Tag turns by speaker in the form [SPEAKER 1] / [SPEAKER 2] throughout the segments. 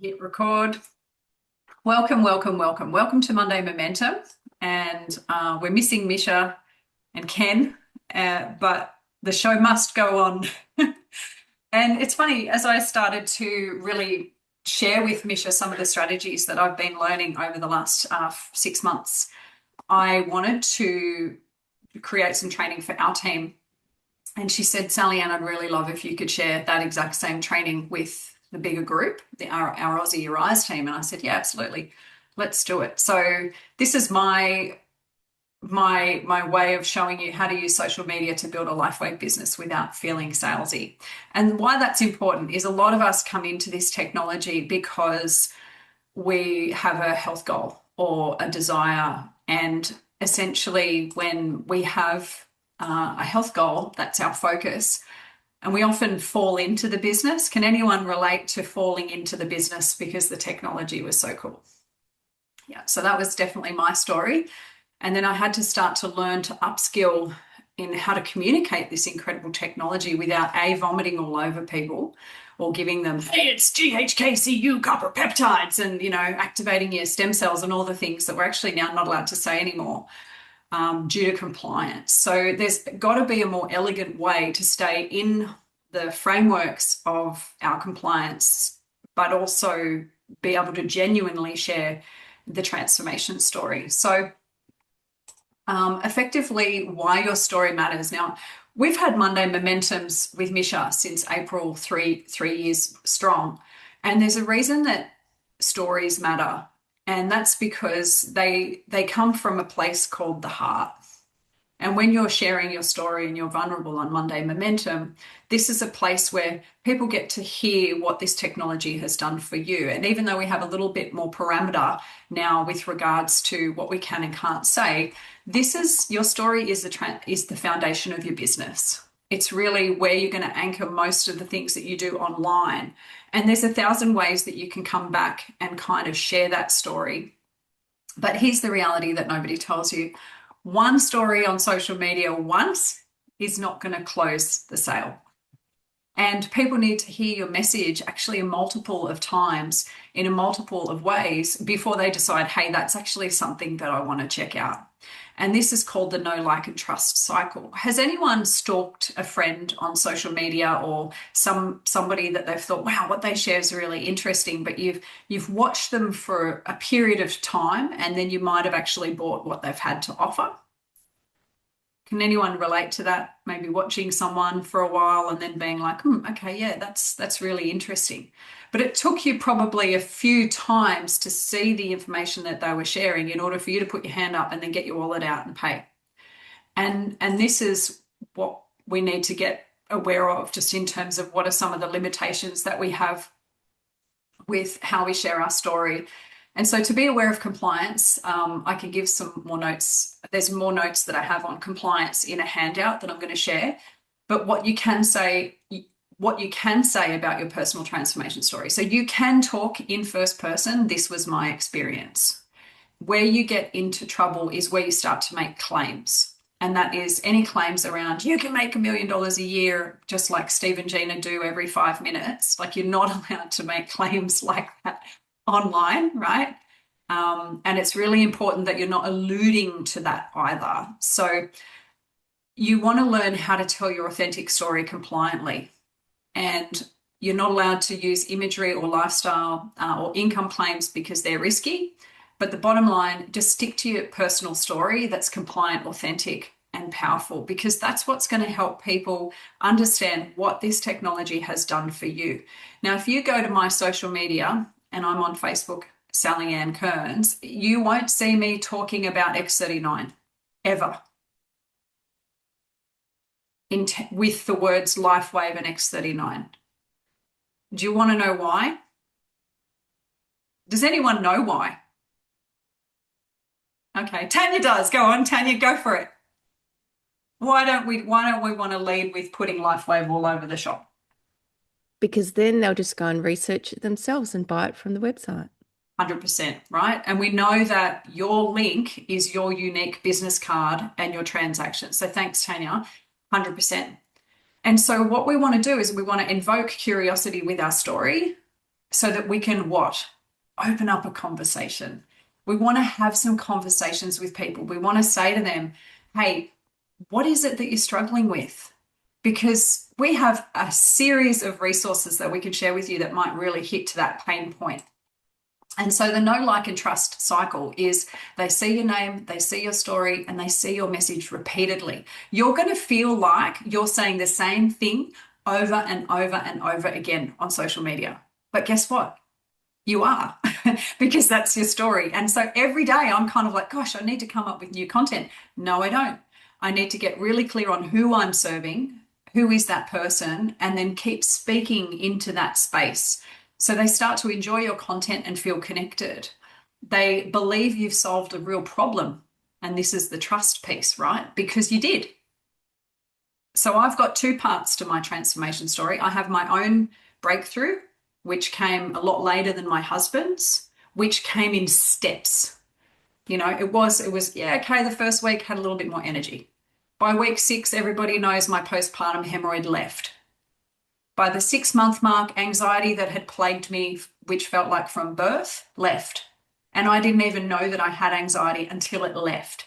[SPEAKER 1] Hit record. Welcome, welcome, welcome. Welcome to Monday Momentum. And we're missing Misha and Ken, but the show must go on. And it's funny, as I started to really share with Misha some of the strategies that I've been learning over the last 6 months, I wanted to create some training for our team. And she said, Sally Ann, I'd really love if you could share that exact same training with the bigger group, our Aussie Rise team. And I said, yeah, absolutely. Let's do it. So this is my way of showing you how to use social media to build a Lifewave business without feeling salesy. And why that's important is a lot of us come into this technology because we have a health goal or a desire. And essentially, when we have a health goal, that's our focus. And we often fall into the business. Can anyone relate to falling into the business because the technology was so cool? Yeah, so that was definitely my story. And then I had to start to learn to upskill in how to communicate this incredible technology without vomiting all over people or giving them, hey, it's GHKCU copper peptides and, activating your stem cells and all the things that we're actually now not allowed to say anymore. Due to compliance. So there's got to be a more elegant way to stay in the frameworks of our compliance, but also be able to genuinely share the transformation story. So effectively, why your story matters. Now, we've had Monday Momentums with Misha since April, three years strong. And there's a reason that stories matter. And that's because they come from a place called the heart. And when you're sharing your story and you're vulnerable on Monday Momentum, this is a place where people get to hear what this technology has done for you. And even though we have a little bit more parameter now with regards to what we can and can't say, your story is the foundation of your business. It's really where you're going to anchor most of the things that you do online. And there's 1,000 ways that you can come back and kind of share that story. But here's the reality that nobody tells you. One story on social media once is not going to close the sale. And people need to hear your message actually a multiple of times in a multiple of ways before they decide, hey, that's actually something that I want to check out. And this is called the know, like, and trust cycle. Has anyone stalked a friend on social media or somebody that they've thought, wow, what they share is really interesting, but you've watched them for a period of time and then you might have actually bought what they've had to offer? Can anyone relate to that? Maybe watching someone for a while and then being like, okay, yeah, that's really interesting. But it took you probably a few times to see the information that they were sharing in order for you to put your hand up and then get your wallet out and pay. And this is what we need to get aware of, just in terms of what are some of the limitations that we have with how we share our story. And so to be aware of compliance, I can give some more notes. There's more notes that I have on compliance in a handout that I'm going to share. But what you can say about your personal transformation story. So you can talk in first person. This was my experience. Where you get into trouble is where you start to make claims. And that is any claims around, you can make $1 million a year, just like Steve and Gina do every 5 minutes. Like, you're not allowed to make claims like that online, right? And it's really important that you're not alluding to that either. So you want to learn how to tell your authentic story compliantly. And you're not allowed to use imagery or lifestyle or income claims because they're risky. But the bottom line, just stick to your personal story that's compliant, authentic, and powerful, because that's what's going to help people understand what this technology has done for you. Now, if you go to my social media, and I'm on Facebook, Sally Ann Kearns, you won't see me talking about X39 ever with the words Lifewave and X39. Do you want to know why? Does anyone know why? Okay, Tanya does. Go on, Tanya, go for it. Why don't we want to lead with putting Lifewave all over the shop?
[SPEAKER 2] Because then they'll just go and research it themselves and buy it from the website.
[SPEAKER 1] 100%, right? And we know that your link is your unique business card and your transaction. So thanks, Tanya, 100%. And so what we want to do is we want to invoke curiosity with our story, so that we can what? Open up a conversation. We want to have some conversations with people. We want to say to them, hey, what is it that you're struggling with? Because we have a series of resources that we can share with you that might really hit to that pain point. And so the know, like, and trust cycle is they see your name, they see your story, and they see your message repeatedly. You're going to feel like you're saying the same thing over and over and over again on social media. But guess what? You are, because that's your story. And so every day I'm kind of like, gosh, I need to come up with new content. No, I don't. I need to get really clear on who I'm serving, who is that person, and then keep speaking into that space. So they start to enjoy your content and feel connected. They believe you've solved a real problem. And this is the trust piece, right? Because you did. So I've got two parts to my transformation story. I have my own breakthrough, which came a lot later than my husband's, which came in steps. It was, yeah, okay, the first week had a little bit more energy. By week 6, everybody knows my postpartum hemorrhoid left. By the 6-month mark, anxiety that had plagued me, which felt like from birth, left. And I didn't even know that I had anxiety until it left.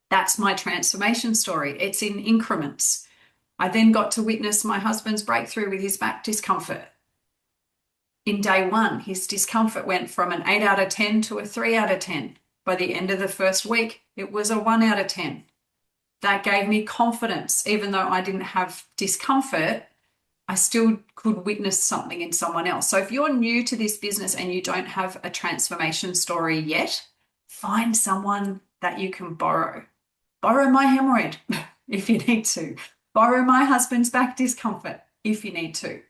[SPEAKER 1] That's my transformation story. It's in increments. I then got to witness my husband's breakthrough with his back discomfort. In day 1, his discomfort went from an 8 out of 10 to a 3 out of 10. By the end of the first week, it was a 1 out of 10. That gave me confidence. Even though I didn't have discomfort, I still could witness something in someone else. So if you're new to this business and you don't have a transformation story yet, find someone that you can borrow. Borrow my hemorrhoid if you need to. Borrow my husband's back discomfort if you need to.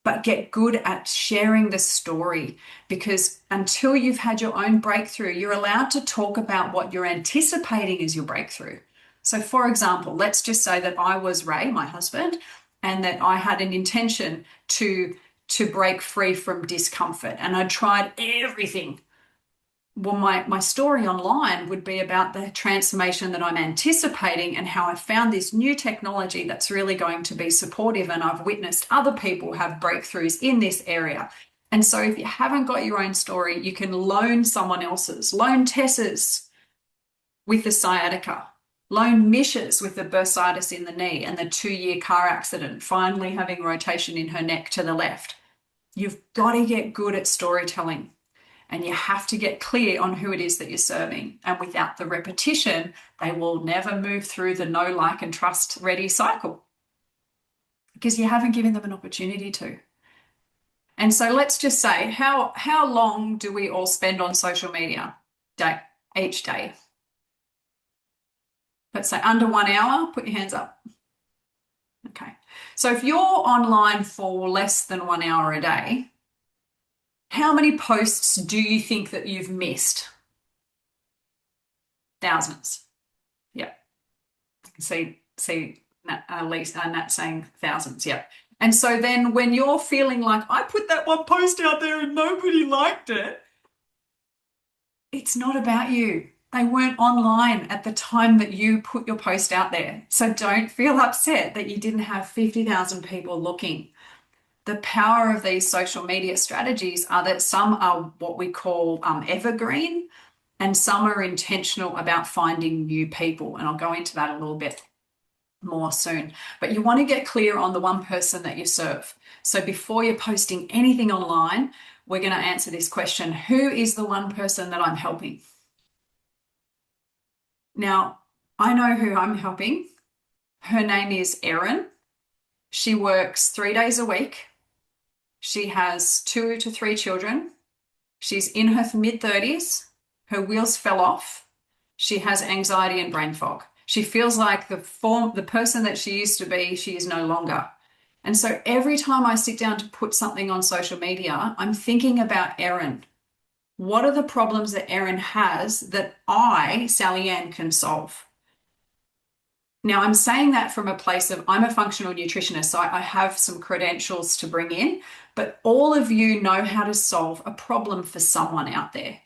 [SPEAKER 1] But get good at sharing the story, because until you've had your own breakthrough, you're allowed to talk about what you're anticipating as your breakthrough. So for example, let's just say that I was Ray, my husband, and that I had an intention to break free from discomfort, and I tried everything. Well, my story online would be about the transformation that I'm anticipating and how I found this new technology that's really going to be supportive, and I've witnessed other people have breakthroughs in this area. And so if you haven't got your own story, you can loan someone else's. Loan Tessa's with the sciatica. Loan Misha's with the bursitis in the knee and the 2-year car accident, finally having rotation in her neck to the left. You've got to get good at storytelling. And you have to get clear on who it is that you're serving. And without the repetition, they will never move through the know, like, and trust ready cycle, because you haven't given them an opportunity to. And so let's just say, how long do we all spend on social media each day? Let's say under 1 hour, put your hands up. Okay. So if you're online for less than 1 hour a day, how many posts do you think that you've missed? Thousands. Yeah. See Nat saying thousands. Yeah. And so then when you're feeling like, I put that one post out there and nobody liked it, it's not about you. They weren't online at the time that you put your post out there. So don't feel upset that you didn't have 50,000 people looking. The power of these social media strategies are that some are what we call evergreen, and some are intentional about finding new people. And I'll go into that a little bit more soon. But you want to get clear on the one person that you serve. So before you're posting anything online, we're going to answer this question: who is the one person that I'm helping? Now, I know who I'm helping. Her name is Erin. She works 3 days a week. She has 2 to 3 children. She's in her mid-30s. Her wheels fell off. She has anxiety and brain fog. She feels like the person that she used to be, she is no longer. And so every time I sit down to put something on social media, I'm thinking about Erin. What are the problems that Erin has that I, Sally Ann, can solve? Now, I'm saying that from a place of, I'm a functional nutritionist, so I have some credentials to bring in, but all of you know how to solve a problem for someone out there.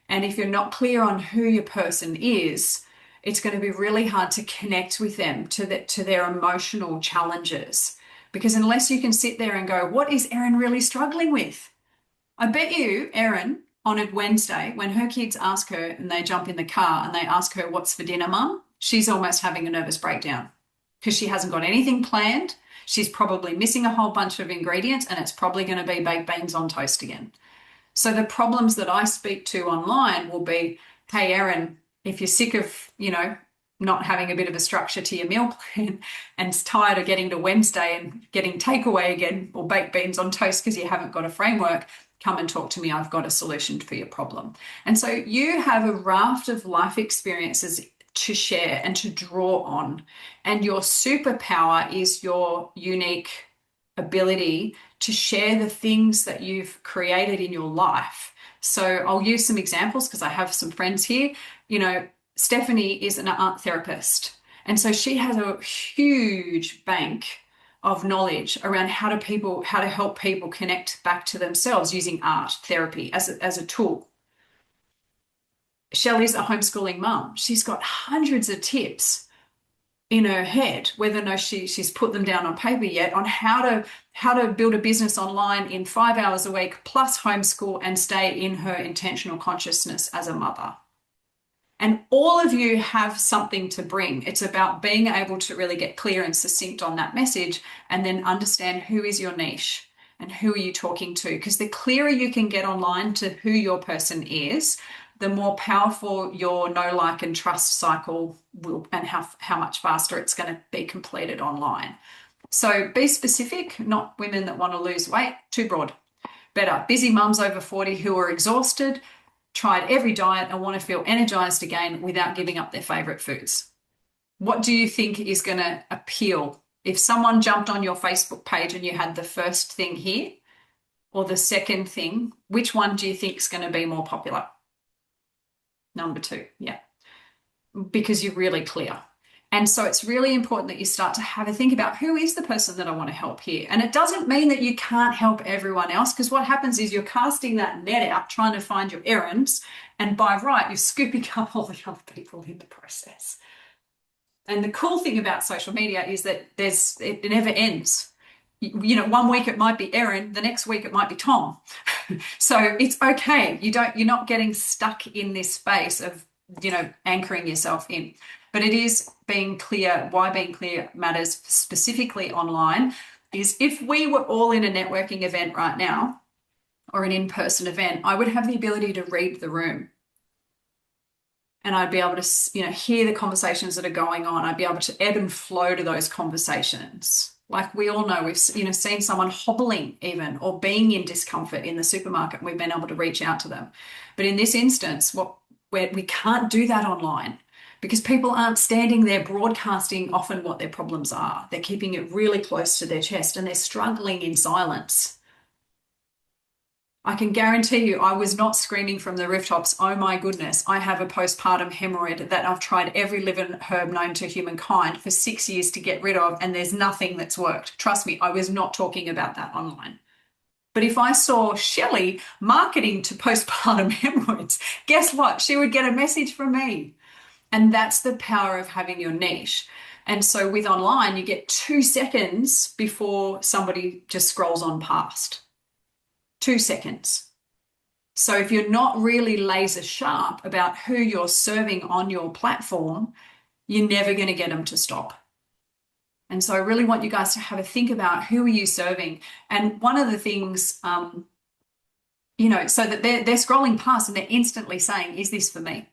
[SPEAKER 1] And if you're not clear on who your person is, it's going to be really hard to connect with them to their emotional challenges. Because unless you can sit there and go, what is Erin really struggling with? I bet you, Erin, on a Wednesday, when her kids ask her and they jump in the car and they ask her, "What's for dinner, mum?" She's almost having a nervous breakdown because she hasn't got anything planned. She's probably missing a whole bunch of ingredients and it's probably going to be baked beans on toast again. So the problems that I speak to online will be, hey, Erin, if you're sick of, not having a bit of a structure to your meal plan and tired of getting to Wednesday and getting takeaway again or baked beans on toast because you haven't got a framework, come and talk to me. I've got a solution for your problem. And so you have a raft of life experiences to share and to draw on. And your superpower is your unique ability to share the things that you've created in your life. So I'll use some examples because I have some friends here. Stephanie is an art therapist. And so she has a huge bank of knowledge around how to help people connect back to themselves using art therapy as a tool. Shelley's a homeschooling mum. She's got hundreds of tips in her head, whether or not she's put them down on paper yet, on how to build a business online in 5 hours a week plus homeschool and stay in her intentional consciousness as a mother. And all of you have something to bring. It's about being able to really get clear and succinct on that message and then understand who is your niche and who are you talking to. Because the clearer you can get online to who your person is, the more powerful your know, like, and trust cycle will, and how much faster it's going to be completed online. So be specific, not women that want to lose weight, too broad. Better busy mums over 40 who are exhausted, tried every diet and want to feel energized again without giving up their favorite foods. What do you think is going to appeal? If someone jumped on your Facebook page and you had the first thing here or the second thing, which one do you think is going to be more popular? Number 2, yeah, because you're really clear. And so it's really important that you start to have a think about who is the person that I want to help here. And it doesn't mean that you can't help everyone else, because what happens is you're casting that net out, trying to find your errands. And by right, you're scooping up all the other people in the process. And the cool thing about social media is that it never ends. 1 week it might be Erin, the next week it might be Tom. So it's okay. You're not getting stuck in this space of, anchoring yourself in. But it is being clear. Why being clear matters specifically online is if we were all in a networking event right now or an in-person event, I would have the ability to read the room. And I'd be able to, hear the conversations that are going on. I'd be able to ebb and flow to those conversations. Like we all know, we've, seen someone hobbling even or being in discomfort in the supermarket, and we've been able to reach out to them. But in this instance, where we can't do that online because people aren't standing there broadcasting often what their problems are. They're keeping it really close to their chest and they're struggling in silence. I can guarantee you I was not screaming from the rooftops, "Oh my goodness, I have a postpartum hemorrhoid that I've tried every living herb known to humankind for 6 years to get rid of, and there's nothing that's worked." Trust me, I was not talking about that online. But if I saw Shelley marketing to postpartum hemorrhoids, guess what? She would get a message from me. And that's the power of having your niche. And so with online, you get 2 seconds before somebody just scrolls on past. 2 seconds. So if you're not really laser sharp about who you're serving on your platform, you're never going to get them to stop. And so I really want you guys to have a think about who are you serving. And one of the things, so that they're scrolling past and they're instantly saying, "Is this for me?"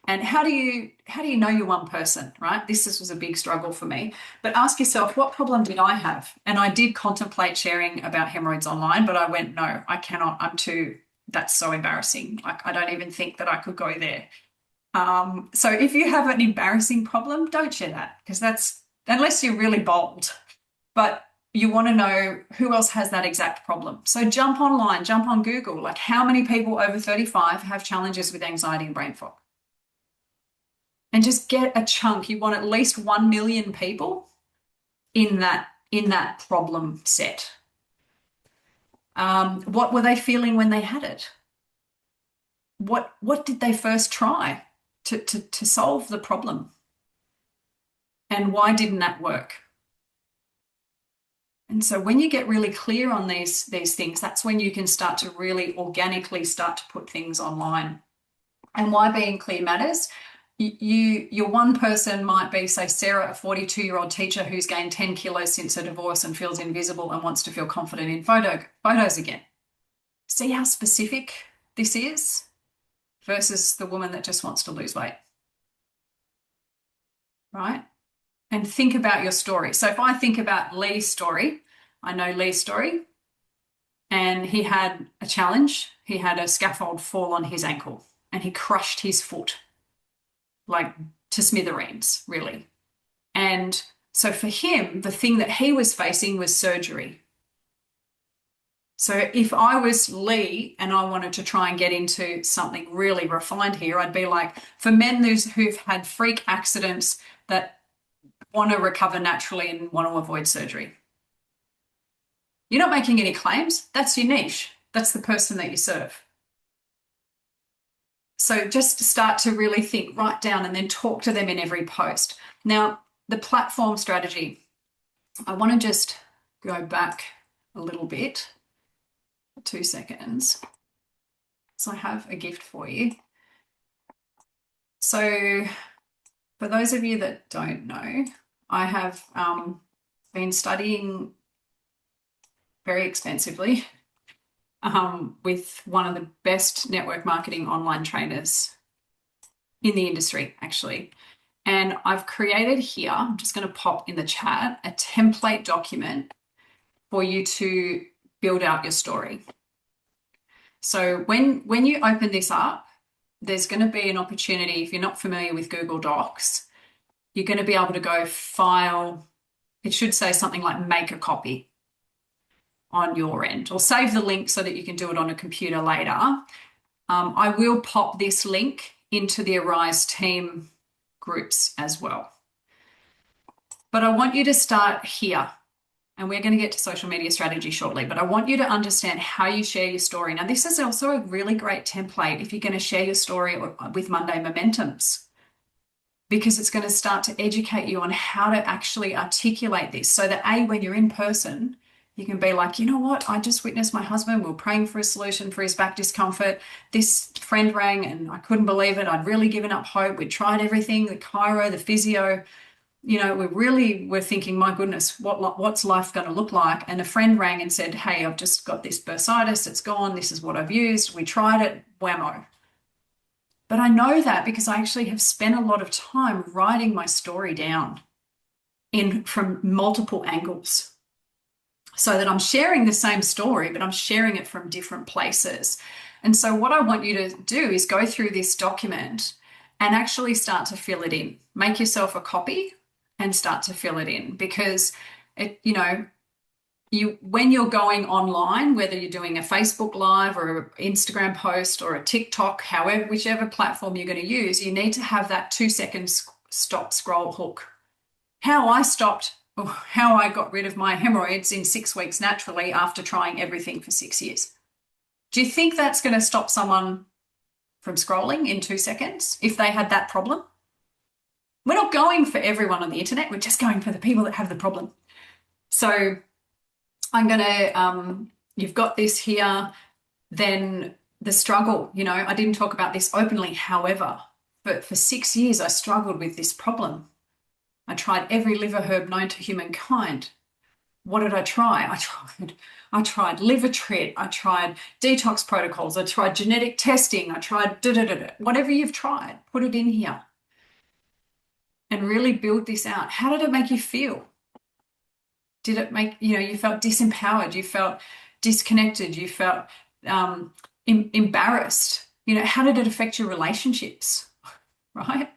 [SPEAKER 1] And how do you know you're one person, right? This was a big struggle for me. But ask yourself, what problem did I have? And I did contemplate sharing about hemorrhoids online, but I went, no, I cannot. That's so embarrassing. Like, I don't even think that I could go there. So if you have an embarrassing problem, don't share that, because that's, unless you're really bold. But you want to know who else has that exact problem. So jump online, jump on Google. Like, how many people over 35 have challenges with anxiety and brain fog? And just get a chunk. You want at least 1 million people in that problem set. What were they feeling when they had it? What did they first try to solve the problem? And why didn't that work? And so when you get really clear on these things, that's when you can start to really organically start to put things online. And why being clear matters. Your one person might be, say, Sarah, a 42-year-old teacher who's gained 10 kilos since her divorce and feels invisible and wants to feel confident in photos again. See how specific this is versus the woman that just wants to lose weight, right? And think about your story. So if I think about Lee's story, I know Lee's story, and he had a challenge. He had a scaffold fall on his ankle and he crushed his foot, like to smithereens, really. And so for him, the thing that he was facing was surgery. So if I was Lee and I wanted to try and get into something really refined here, I'd be like, for men who've had freak accidents that want to recover naturally and want to avoid surgery. You're not making any claims. That's your niche. That's the person that you serve. So just start to really think, write down, and then talk to them in every post. Now, the platform strategy, I want to just go back a little bit, 2 seconds. So I have a gift for you. So for those of you that don't know, I have been studying very extensively with one of the best network marketing online trainers in the industry, actually. And I've created here, I'm just going to pop in the chat, a template document for you to build out your story. So when you open this up, there's going to be an opportunity, if you're not familiar with Google Docs, you're going to be able to go file, it should say something like make a copy on your end, or save the link so that you can do it on a computer later. I will pop this link into the Arise team groups as well. But I want you to start here, and we're going to get to social media strategy shortly, but I want you to understand how you share your story. Now, this is also a really great template if you're going to share your story with Monday Momentums, because it's going to start to educate you on how to actually articulate this so that when you're in person, you can be like, you know what? I just witnessed my husband. We were praying for a solution for his back discomfort. This friend rang and I couldn't believe it. I'd really given up hope. We'd tried everything, the chiro, the physio. You know, we really were thinking, my goodness, what's life going to look like? And a friend rang and said, hey, I've just got this bursitis. It's gone. This is what I've used. We tried it. Whammo. But I know that because I actually have spent a lot of time writing my story down from multiple angles, so that I'm sharing the same story, but I'm sharing it from different places. And so what I want you to do is go through this document and actually start to fill it in. Make yourself a copy and start to fill it in, because when you're going online, whether you're doing a Facebook Live or an Instagram post or a TikTok, whichever platform you're going to use, you need to have that 2-second stop scroll hook. How I got rid of my hemorrhoids in 6 weeks naturally after trying everything for 6 years. Do you think that's going to stop someone from scrolling in 2 seconds if they had that problem? We're not going for everyone on the internet. We're just going for the people that have the problem. So I'm going to, you've got this here, then the struggle, I didn't talk about this openly. However, but for 6 years, I struggled with this problem. I tried every liver herb known to humankind. What did I try? I tried liver trit. I tried detox protocols. I tried genetic testing. I tried whatever you've tried, put it in here and really build this out. How did it make you feel? Did it make, you felt disempowered? You felt disconnected? You felt embarrassed? How did it affect your relationships, right?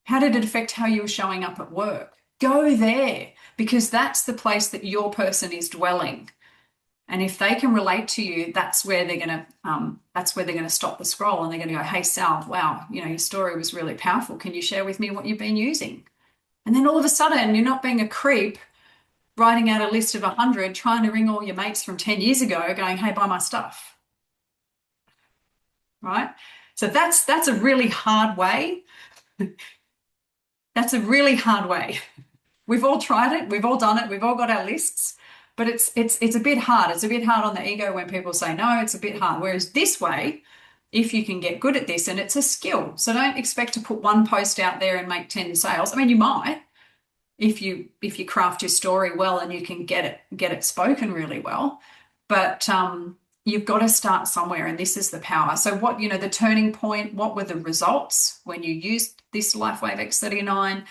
[SPEAKER 1] How did it affect how you were showing up at work? Go there, because that's the place that your person is dwelling. And if they can relate to you, that's where they're going to stop the scroll, and they're going to go, hey, Sal, wow, your story was really powerful. Can you share with me what you've been using? And then all of a sudden, you're not being a creep, writing out a list of 100, trying to ring all your mates from 10 years ago, going, hey, buy my stuff. Right? So that's a really hard way. That's a really hard way. We've all tried it. We've all done it. We've all got our lists. but it's a bit hard. It's a bit hard on the ego when people say no, it's a bit hard. Whereas this way, if you can get good at this, and it's a skill. So don't expect to put one post out there and make 10 sales. I mean, you might if you craft your story well and you can get it spoken really well. But you've got to start somewhere, and this is the power. So what, the turning point, what were the results when you used this Lifewave X39?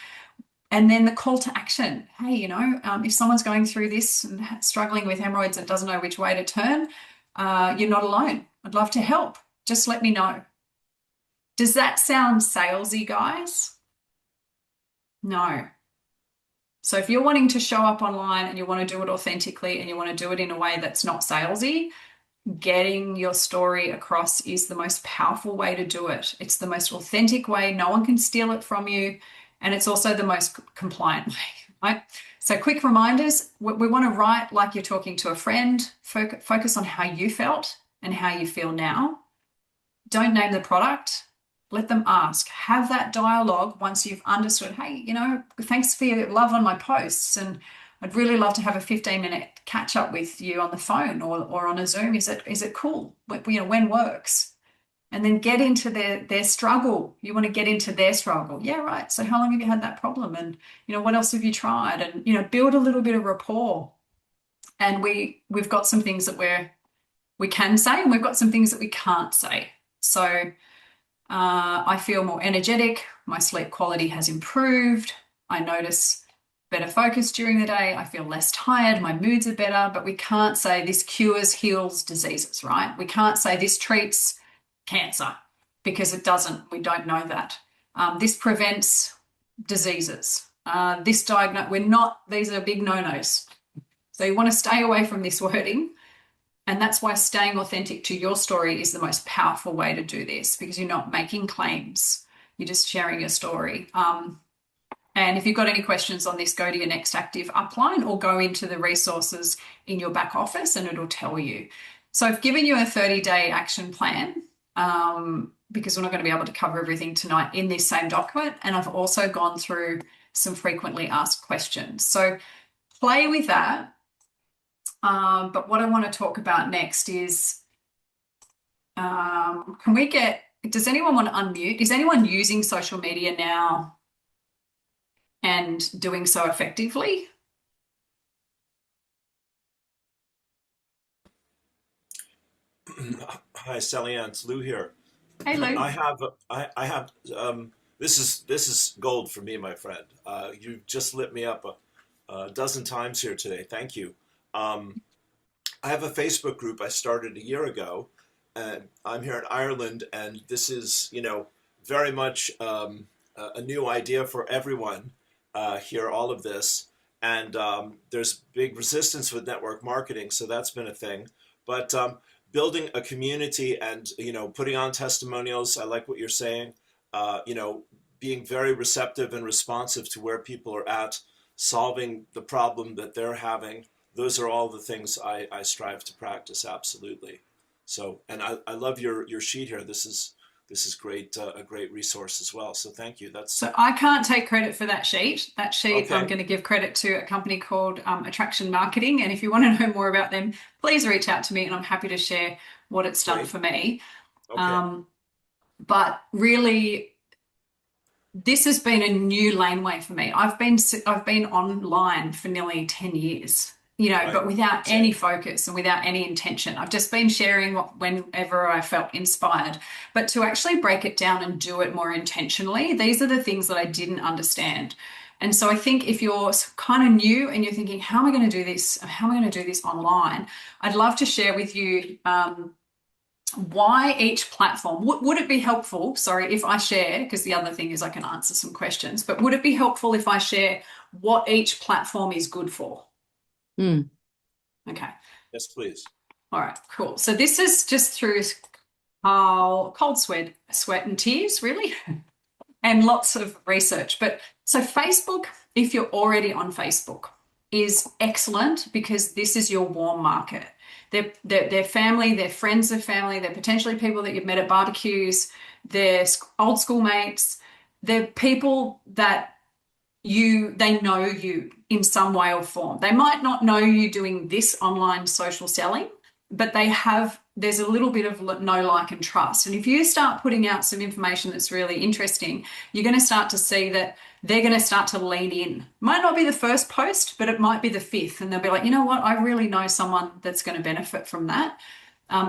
[SPEAKER 1] And then the call to action. Hey, if someone's going through this and struggling with hemorrhoids and doesn't know which way to turn, you're not alone. I'd love to help. Just let me know. Does that sound salesy, guys? No. So if you're wanting to show up online and you want to do it authentically and you want to do it in a way that's not salesy, getting your story across is the most powerful way to do it. It's the most authentic way. No one can steal it from you. And it's also the most compliant way, right? So quick reminders, we want to write like you're talking to a friend, focus on how you felt and how you feel now. Don't name the product. Let them ask. Have that dialogue once you've understood, hey, thanks for your love on my posts. And I'd really love to have a 15-minute catch up with you on the phone or on a Zoom. Is it cool? When works? And then get into their struggle. You want to get into their struggle. Yeah, right. So how long have you had that problem? And, what else have you tried? And, build a little bit of rapport. And we've got some things that we can say, and we've got some things that we can't say. So I feel more energetic. My sleep quality has improved. I notice better focus during the day. I feel less tired. My moods are better. But we can't say this cures, heals diseases, right? We can't say this treats cancer because it doesn't. We don't know that. This prevents diseases. These are big no-nos. So you want to stay away from this wording. And that's why staying authentic to your story is the most powerful way to do this, because you're not making claims. You're just sharing your story. And if you've got any questions on this, go to your next active upline or go into the resources in your back office and it'll tell you. So I've given you a 30-day action plan because we're not going to be able to cover everything tonight in this same document. And I've also gone through some frequently asked questions. So play with that. But what I want to talk about next is, does anyone want to unmute? Is anyone using social media now and doing so effectively?
[SPEAKER 3] Hi, Sally Ann, it's Lou here.
[SPEAKER 1] Hey, Lou.
[SPEAKER 3] This is gold for me, my friend. You just lit me up a dozen times here today. Thank you. I have a Facebook group I started a year ago, and I'm here in Ireland, and this is, very much a new idea for everyone here, all of this. And there's big resistance with network marketing, so that's been a thing. But building a community and, putting on testimonials, I like what you're saying, being very receptive and responsive to where people are at, solving the problem that they're having. Those are all the things I strive to practice, absolutely. So, and I love your sheet here. This is great, a great resource as well. So thank you.
[SPEAKER 1] So I can't take credit for that sheet. That sheet
[SPEAKER 3] okay.
[SPEAKER 1] I'm going to give credit to a company called Attraction Marketing. And if you want to know more about them, please reach out to me and I'm happy to share what it's done for me.
[SPEAKER 3] Okay.
[SPEAKER 1] But really, this has been a new laneway for me. I've been online for nearly 10 years.
[SPEAKER 3] Right.
[SPEAKER 1] But without any focus and without any intention. I've just been sharing whenever I felt inspired. But to actually break it down and do it more intentionally, these are the things that I didn't understand. And so I think if you're kind of new and you're thinking, how am I going to do this? How am I going to do this online? I'd love to share with you why each platform. Would it be helpful, if I share, because the other thing is I can answer some questions, but would it be helpful if I share what each platform is good for? Okay.
[SPEAKER 3] Yes, please.
[SPEAKER 1] All right, cool. So this is just through cold sweat and tears, really, and lots of research. But so Facebook, if you're already on Facebook, is excellent because this is your warm market. They're family, they're friends of family, they're potentially people that you've met at barbecues, they're old school mates, they're people that they know you. in some way or form. They might not know you doing this online social selling, but there's a little bit of know, like, and trust. And if you start putting out some information that's really interesting, you're going to start to see that they're going to start to lean in. Might not be the first post, but it might be the fifth. And they'll be like, you know what? I really know someone that's going to benefit from that.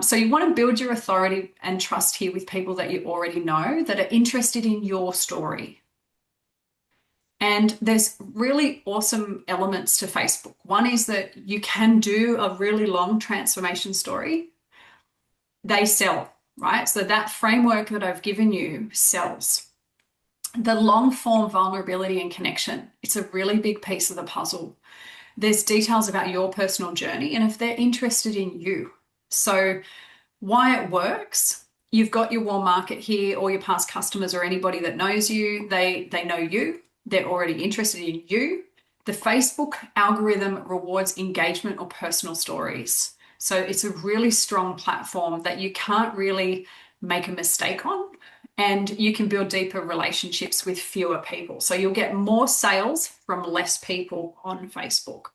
[SPEAKER 1] So you want to build your authority and trust here with people that you already know that are interested in your story. And there's really awesome elements to Facebook. One is that you can do a really long transformation story. They sell, right? So that framework that I've given you sells. The long form vulnerability and connection, it's a really big piece of the puzzle. There's details about your personal journey and if they're interested in you. So why it works, you've got your warm market here, or your past customers or anybody that knows you, they know you. They're already interested in you. The Facebook algorithm rewards engagement or personal stories. So it's a really strong platform that you can't really make a mistake on, and you can build deeper relationships with fewer people. So you'll get more sales from less people on Facebook.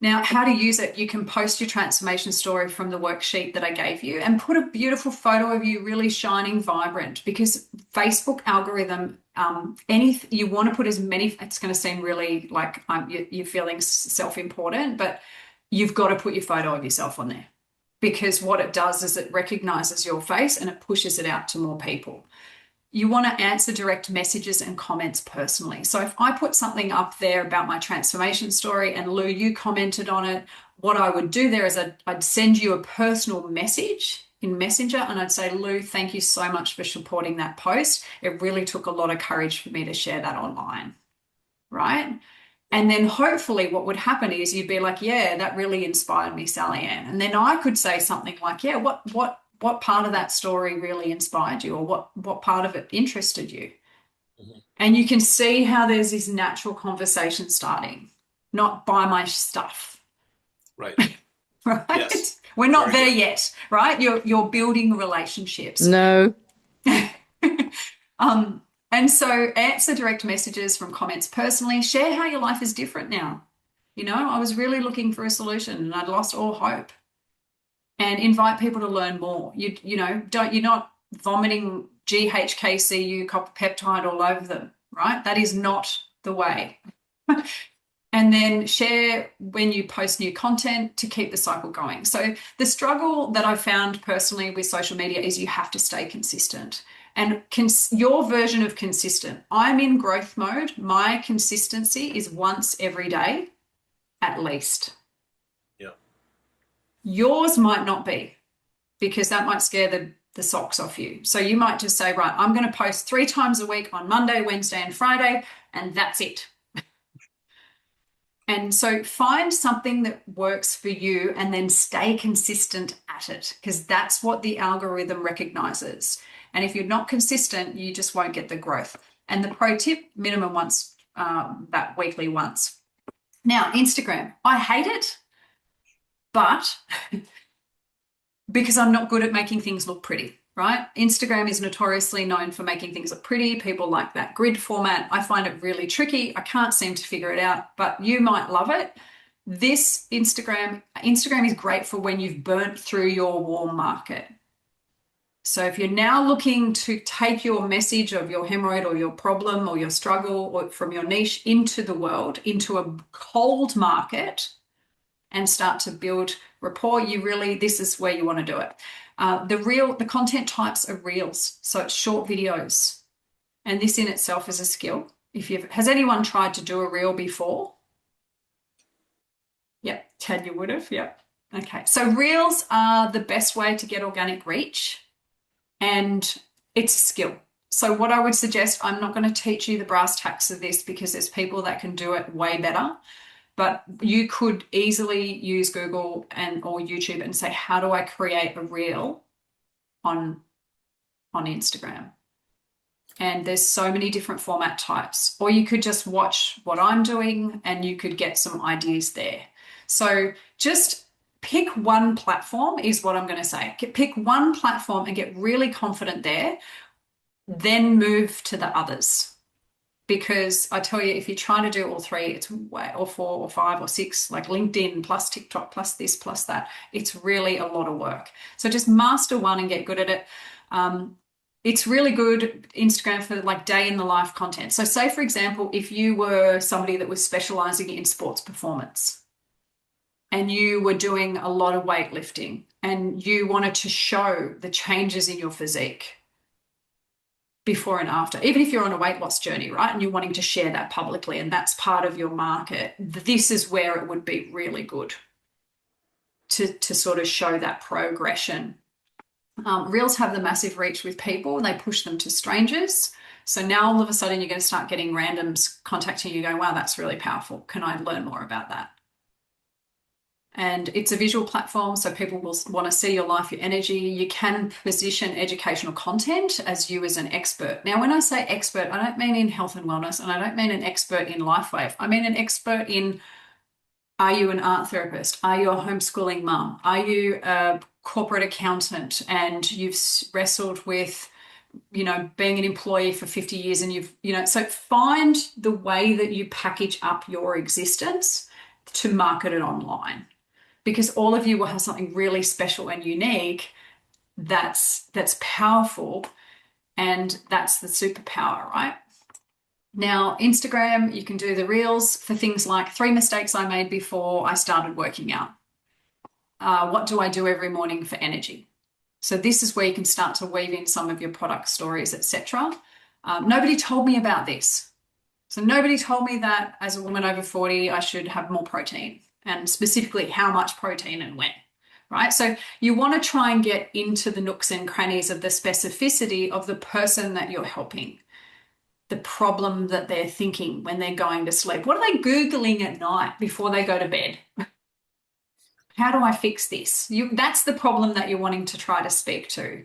[SPEAKER 1] Now, how to use it, you can post your transformation story from the worksheet that I gave you and put a beautiful photo of you really shining vibrant, because Facebook algorithm, you want to put as many, it's going to seem really like you're feeling self-important, but you've got to put your photo of yourself on there, because what it does is it recognizes your face and it pushes it out to more people. You want to answer direct messages and comments personally. So if I put something up there about my transformation story and Lou, you commented on it, what I would do there is I'd send you a personal message in Messenger and I'd say, Lou, thank you so much for supporting that post. It really took a lot of courage for me to share that online, right? And then hopefully what would happen is you'd be like, yeah, that really inspired me, Sally Ann. And then I could say something like, yeah, what part of that story really inspired you, or what part of it interested you? Mm-hmm. And you can see how there's this natural conversation starting, not buy my stuff.
[SPEAKER 3] Right.
[SPEAKER 1] Right?
[SPEAKER 3] Yes.
[SPEAKER 1] We're not there yet, right? You're building relationships.
[SPEAKER 2] No.
[SPEAKER 1] And so answer direct messages from comments personally. Share how your life is different now. You know, I was really looking for a solution and I'd lost all hope. And invite people to learn more. You're not vomiting GHKCU copper peptide all over them, right? That is not the way. And then share when you post new content to keep the cycle going. So the struggle that I found personally with social media is you have to stay consistent. And your version of consistent, I'm in growth mode. My consistency is once every day, at least. Yours might not be, because that might scare the socks off you. So you might just say, right, I'm going to post 3 times a week on Monday, Wednesday, and Friday, and that's it. And so find something that works for you and then stay consistent at it, because that's what the algorithm recognizes. And if you're not consistent, you just won't get the growth. And the pro tip, minimum once, that weekly once. Now, Instagram, I hate it. But because I'm not good at making things look pretty, right? Instagram is notoriously known for making things look pretty. People like that grid format. I find it really tricky. I can't seem to figure it out, but you might love it. This Instagram is great for when you've burnt through your warm market. So if you're now looking to take your message of your hemorrhoid or your problem or your struggle or from your niche into the world, into a cold market, and start to build rapport, this is where you want to do it. The content types are reels, so it's short videos. And this in itself is a skill. Has anyone tried to do a reel before? Yep, Chad, you would have, yep. Okay, so reels are the best way to get organic reach, and it's a skill. So what I would suggest, I'm not going to teach you the brass tacks of this because there's people that can do it way better. But you could easily use Google or YouTube and say, how do I create a reel on Instagram? And there's so many different format types. Or you could just watch what I'm doing and you could get some ideas there. So just pick one platform is what I'm going to say. Pick one platform and get really confident there, then move to the others. because I tell you, if you try to do all three, it's way, or four or five or six, like LinkedIn plus TikTok plus this plus that. It's really a lot of work. So just master one and get good at it. It's really good, Instagram, for like day in the life content. So say, for example, if you were somebody that was specializing in sports performance and you were doing a lot of weightlifting and you wanted to show the changes in your physique before and after, even if you're on a weight loss journey, right? And you're wanting to share that publicly and that's part of your market, this is where it would be really good to sort of show that progression. Reels have the massive reach with people and they push them to strangers. So now all of a sudden you're going to start getting randoms contacting you going, wow, that's really powerful. Can I learn more about that? And it's a visual platform, so people will want to see your life, your energy. You can position educational content as you as an expert. Now, when I say expert, I don't mean in health and wellness, and I don't mean an expert in Lifewave. I mean an expert in, are you an art therapist? Are you a homeschooling mum? Are you a corporate accountant and you've wrestled with, you know, being an employee for 50 years and you've, you know, so find the way that you package up your existence to market it online. Because all of you will have something really special and unique that's powerful, and that's the superpower, right? Now, Instagram, you can do the reels for things like 3 mistakes I made before I started working out. What do I do every morning for energy? So this is where you can start to weave in some of your product stories, etc. Nobody told me about this. So nobody told me that as a woman over 40, I should have more protein, and specifically how much protein and when, right? So you want to try and get into the nooks and crannies of the specificity of the person that you're helping, the problem that they're thinking when they're going to sleep. What are they Googling at night before they go to bed? How do I fix this? That's the problem that you're wanting to try to speak to.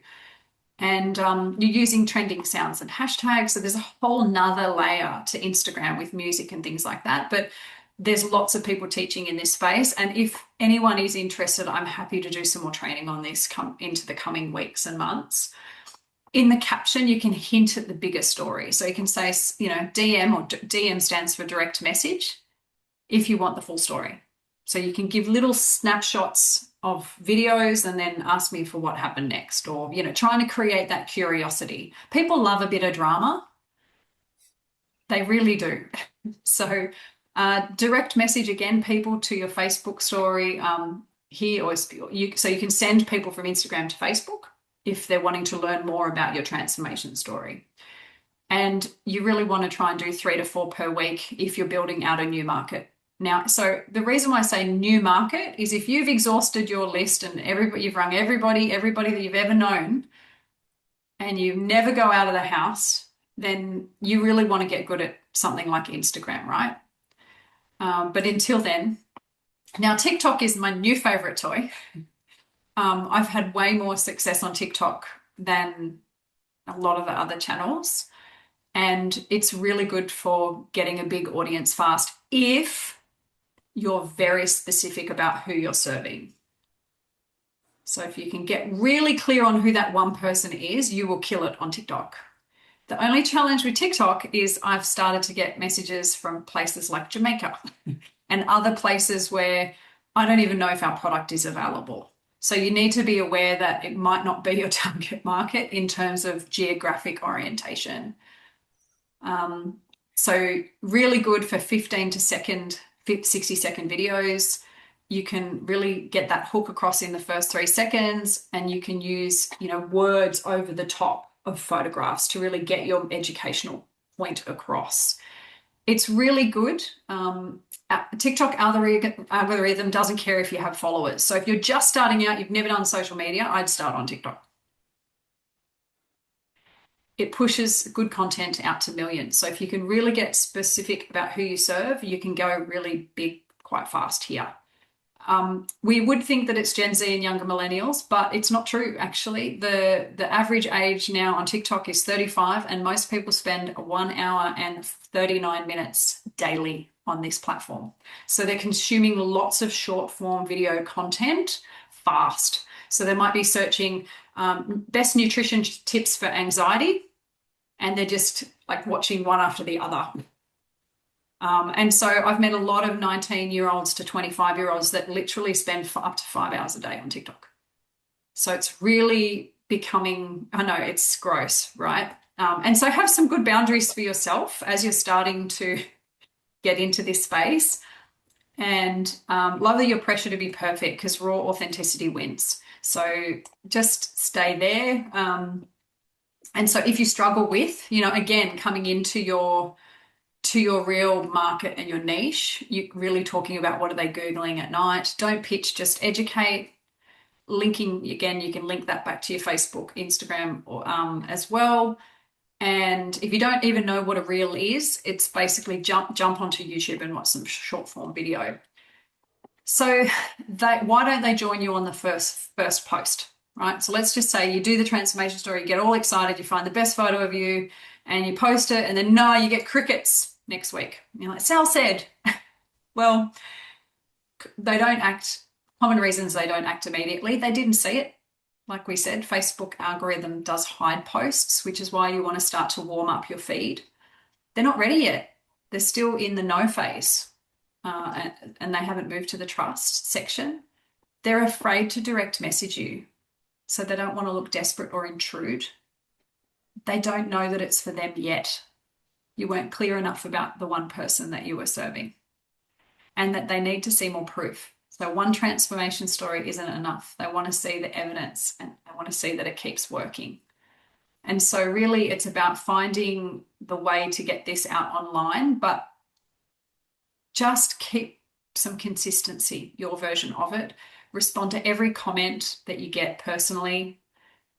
[SPEAKER 1] And you're using trending sounds and hashtags. So there's a whole nother layer to Instagram with music and things like that. But there's lots of people teaching in this space. And if anyone is interested, I'm happy to do some more training on this into the coming weeks and months. In the caption, you can hint at the bigger story. So you can say, you know, DM, or DM stands for direct message, if you want the full story. So you can give little snapshots of videos and then ask me for what happened next, or, you know, trying to create that curiosity. People love a bit of drama. They really do. So direct message, again, people to your Facebook story here, or so you can send people from Instagram to Facebook if they're wanting to learn more about your transformation story. And you really want to try and do 3 to 4 per week if you're building out a new market. Now, so the reason why I say new market is if you've exhausted your list and you've rung everybody that you've ever known, and you never go out of the house, then you really want to get good at something like Instagram, right? But until then, now TikTok is my new favorite toy. I've had way more success on TikTok than a lot of the other channels. And it's really good for getting a big audience fast if you're very specific about who you're serving. So if you can get really clear on who that one person is, you will kill it on TikTok. The only challenge with TikTok is I've started to get messages from places like Jamaica and other places where I don't even know if our product is available. So you need to be aware that it might not be your target market in terms of geographic orientation. So really good for 15 to 60-second videos. You can really get that hook across in the first 3 seconds, and you can use, you know, words over the top of photographs to really get your educational point across. It's really good. TikTok algorithm doesn't care if you have followers. So if you're just starting out, you've never done social media, I'd start on TikTok. It pushes good content out to millions. So if you can really get specific about who you serve, you can go really big quite fast here. We would think that it's Gen Z and younger millennials, but it's not true, actually. The average age now on TikTok is 35, and most people spend 1 hour and 39 minutes daily on this platform. So they're consuming lots of short form video content fast. So they might be searching best nutrition tips for anxiety, and they're just like watching one after the other. And so I've met a lot of 19-year-olds to 25-year-olds that literally spend up to 5 hours a day on TikTok. So it's really becoming, I know it's gross, right? And so have some good boundaries for yourself as you're starting to get into this space. And lower your pressure to be perfect, because raw authenticity wins. So just stay there. And so if you struggle with, again, coming into your real market and your niche, you're really talking about what are they Googling at night. Don't pitch, just educate. Linking, again, you can link that back to your Facebook, Instagram, or, as well. And if you don't even know what a reel is, it's basically jump onto YouTube and watch some short form video. So why don't they join you on the first post, right? So let's just say you do the transformation story, you get all excited, you find the best photo of you and you post it, and then no, you get crickets next week. You're like, Sal said. Well, they don't act, common reasons they don't act immediately. They didn't see it. Like we said, Facebook algorithm does hide posts, which is why you want to start to warm up your feed. They're not ready yet. They're still in the no phase, and they haven't moved to the trust section. They're afraid to direct message you, so they don't want to look desperate or intrude. They don't know that it's for them yet. You weren't clear enough about the one person that you were serving, and that they need to see more proof. So one transformation story isn't enough. They want to see the evidence, and they want to see that it keeps working. And so really it's about finding the way to get this out online, but just keep some consistency, your version of it. Respond to every comment that you get personally.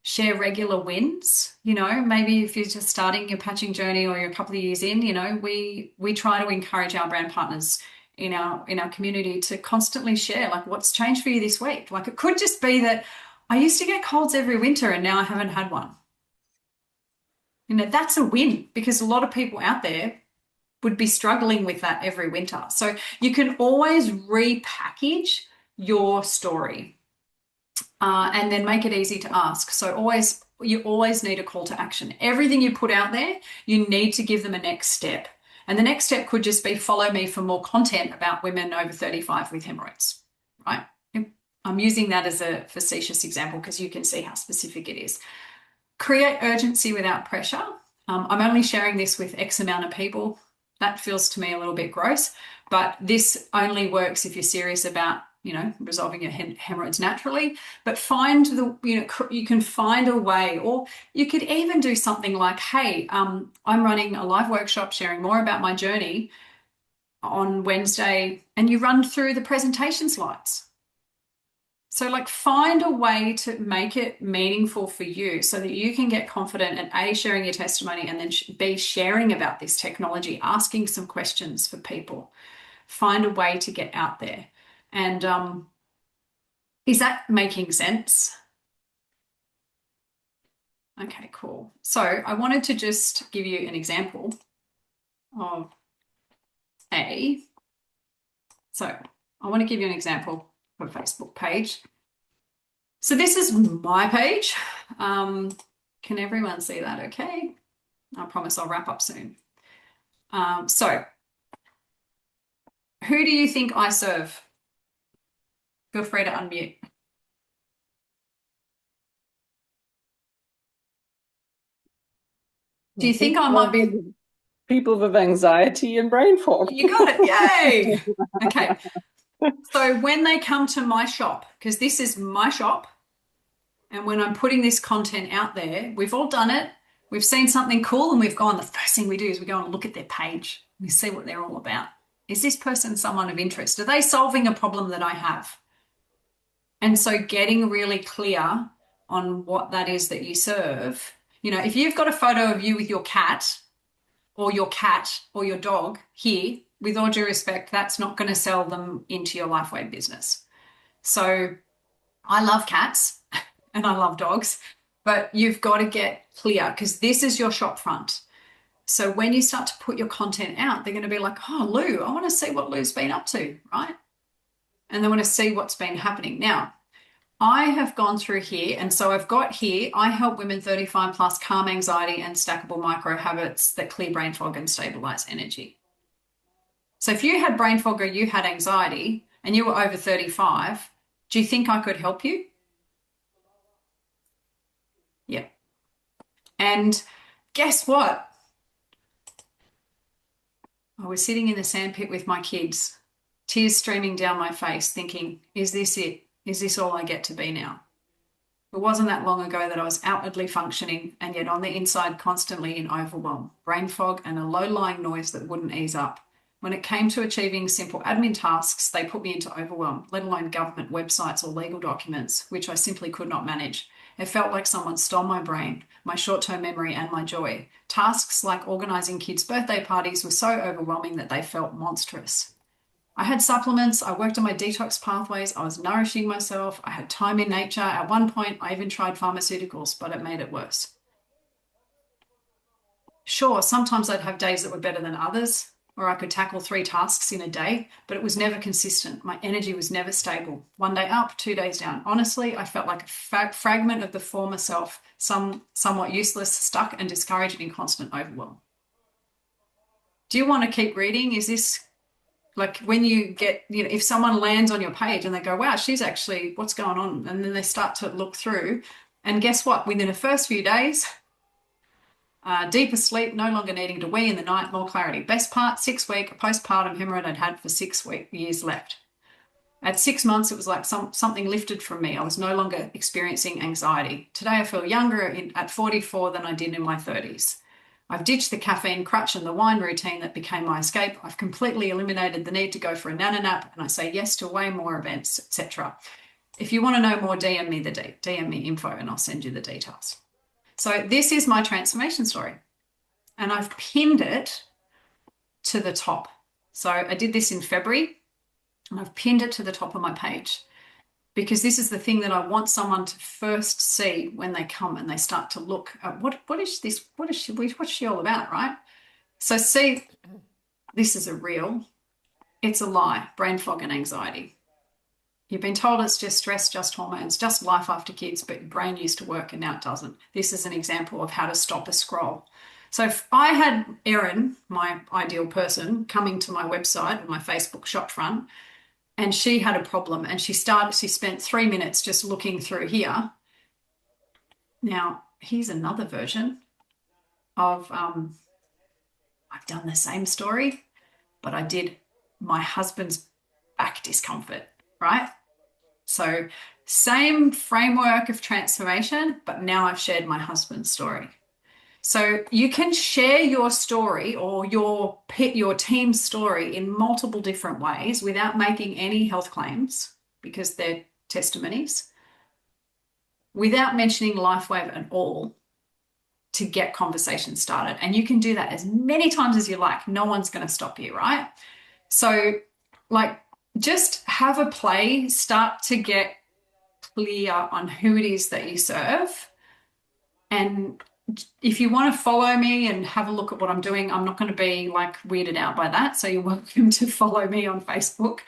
[SPEAKER 1] Share regular wins. Maybe if you're just starting your patching journey or you're a couple of years in, we try to encourage our brand partners in our community to constantly share, like, what's changed for you this week. Like, it could just be that I used to get colds every winter and now I haven't had one. That's a win, because a lot of people out there would be struggling with that every winter. So you can always repackage your story and then make it easy to ask. So you always need a call to action. Everything you put out there, you need to give them a next step. And the next step could just be follow me for more content about women over 35 with hemorrhoids, right? I'm using that as a facetious example because you can see how specific it is. Create urgency without pressure. I'm only sharing this with X amount of people. That feels to me a little bit gross, but this only works if you're serious about, resolving your hemorrhoids naturally. But you can find a way, or you could even do something like, hey, I'm running a live workshop sharing more about my journey on Wednesday, and you run through the presentation slides. So find a way to make it meaningful for you so that you can get confident at A, sharing your testimony, and then B, sharing about this technology, asking some questions for people. Find a way to get out there. And is that making sense? Okay, cool. So I wanted to just give you an example of so I want to give you an example of a Facebook page. So this is my page. Can everyone see that okay? I promise I'll wrap up soon. So who do you think I serve? Feel free to unmute. Do you think I might be...
[SPEAKER 4] People with anxiety and brain fog.
[SPEAKER 1] You got it, yay! Okay, so when they come to my shop, because this is my shop, and when I'm putting this content out there, we've all done it. We've seen something cool and we've gone, the first thing we do is we go and look at their page. We see what they're all about. Is this person someone of interest? Are they solving a problem that I have? And so getting really clear on what that is that you serve. If you've got a photo of you with your cat or your dog here, with all due respect, that's not going to sell them into your Lifewave business. So I love cats and I love dogs, but you've got to get clear because this is your shop front. So when you start to put your content out, they're going to be like, oh, Lou, I want to see what Lou's been up to, right? And they want to see what's been happening. Now, I have gone through here, and so I've got here, I help women 35 plus calm anxiety and stackable micro habits that clear brain fog and stabilize energy. So if you had brain fog or you had anxiety and you were over 35, do you think I could help you? Yeah. And guess what? I was sitting in the sandpit with my kids, tears streaming down my face, thinking, is this it? Is this all I get to be now? It wasn't that long ago that I was outwardly functioning and yet on the inside constantly in overwhelm, brain fog, and a low-lying noise that wouldn't ease up. When it came to achieving simple admin tasks, they put me into overwhelm, let alone government websites or legal documents, which I simply could not manage. It felt like someone stole my brain, my short-term memory, and my joy. Tasks like organising kids' birthday parties were so overwhelming that they felt monstrous. I had supplements, I worked on my detox pathways, I was nourishing myself, I had time in nature. At one point, I even tried pharmaceuticals, but it made it worse. Sure, sometimes I'd have days that were better than others, or I could tackle 3 tasks in a day, but it was never consistent. My energy was never stable. One day up, 2 days down. Honestly, I felt like a fragment of the former self, somewhat useless, stuck and discouraged in constant overwhelm. Do you want to keep reading? Is this like when you get, if someone lands on your page and they go, wow, she's actually, what's going on? And then they start to look through, and guess what? Within the first few days, deeper sleep, no longer needing to wee in the night, more clarity. Best part, 6-week postpartum hemorrhoid I'd had for 6 years left. At 6 months, it was like something lifted from me. I was no longer experiencing anxiety. Today, I feel younger at 44 than I did in my 30s. I've ditched the caffeine crutch and the wine routine that became my escape. I've completely eliminated the need to go for a nana nap, and I say yes to way more events, etc. If you want to know more, DM me info and I'll send you the details. So this is my transformation story, and I've pinned it to the top. So I did this in February, and I've pinned it to the top of my page because this is the thing that I want someone to first see when they come and they start to look at what is this? What's she all about, right? So see, this is a real, it's a lie, brain fog and anxiety. You've been told it's just stress, just hormones, just life after kids, but your brain used to work and now it doesn't. This is an example of how to stop a scroll. So if I had Erin, my ideal person, coming to my website or my Facebook shopfront, and she had a problem and she spent 3 minutes just looking through here. Now, here's another version of, I've done the same story, but I did my husband's back discomfort, right? So same framework of transformation, but now I've shared my husband's story. So you can share your story or your team's story in multiple different ways without making any health claims because they're testimonies, without mentioning Lifewave at all to get conversations started. And you can do that as many times as you like. No one's going to stop you, right? So like just have a play, start to get clear on who it is that you serve. And if you want to follow me and have a look at what I'm doing, I'm not going to be like weirded out by that. So you're welcome to follow me on Facebook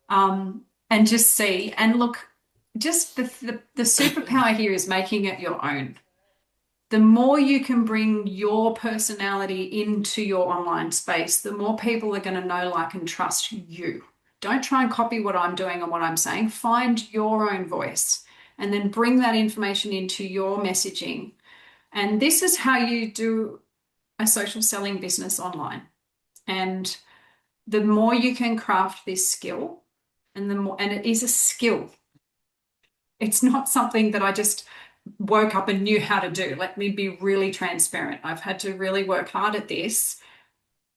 [SPEAKER 1] and just see. And look, just the superpower here is making it your own. The more you can bring your personality into your online space, the more people are going to know, like, and trust you. Don't try and copy what I'm doing and what I'm saying. Find your own voice and then bring that information into your messaging. And this is how you do a social selling business online. And the more you can craft this skill, and it is a skill. It's not something that I just woke up and knew how to do. Let me be really transparent. I've had to really work hard at this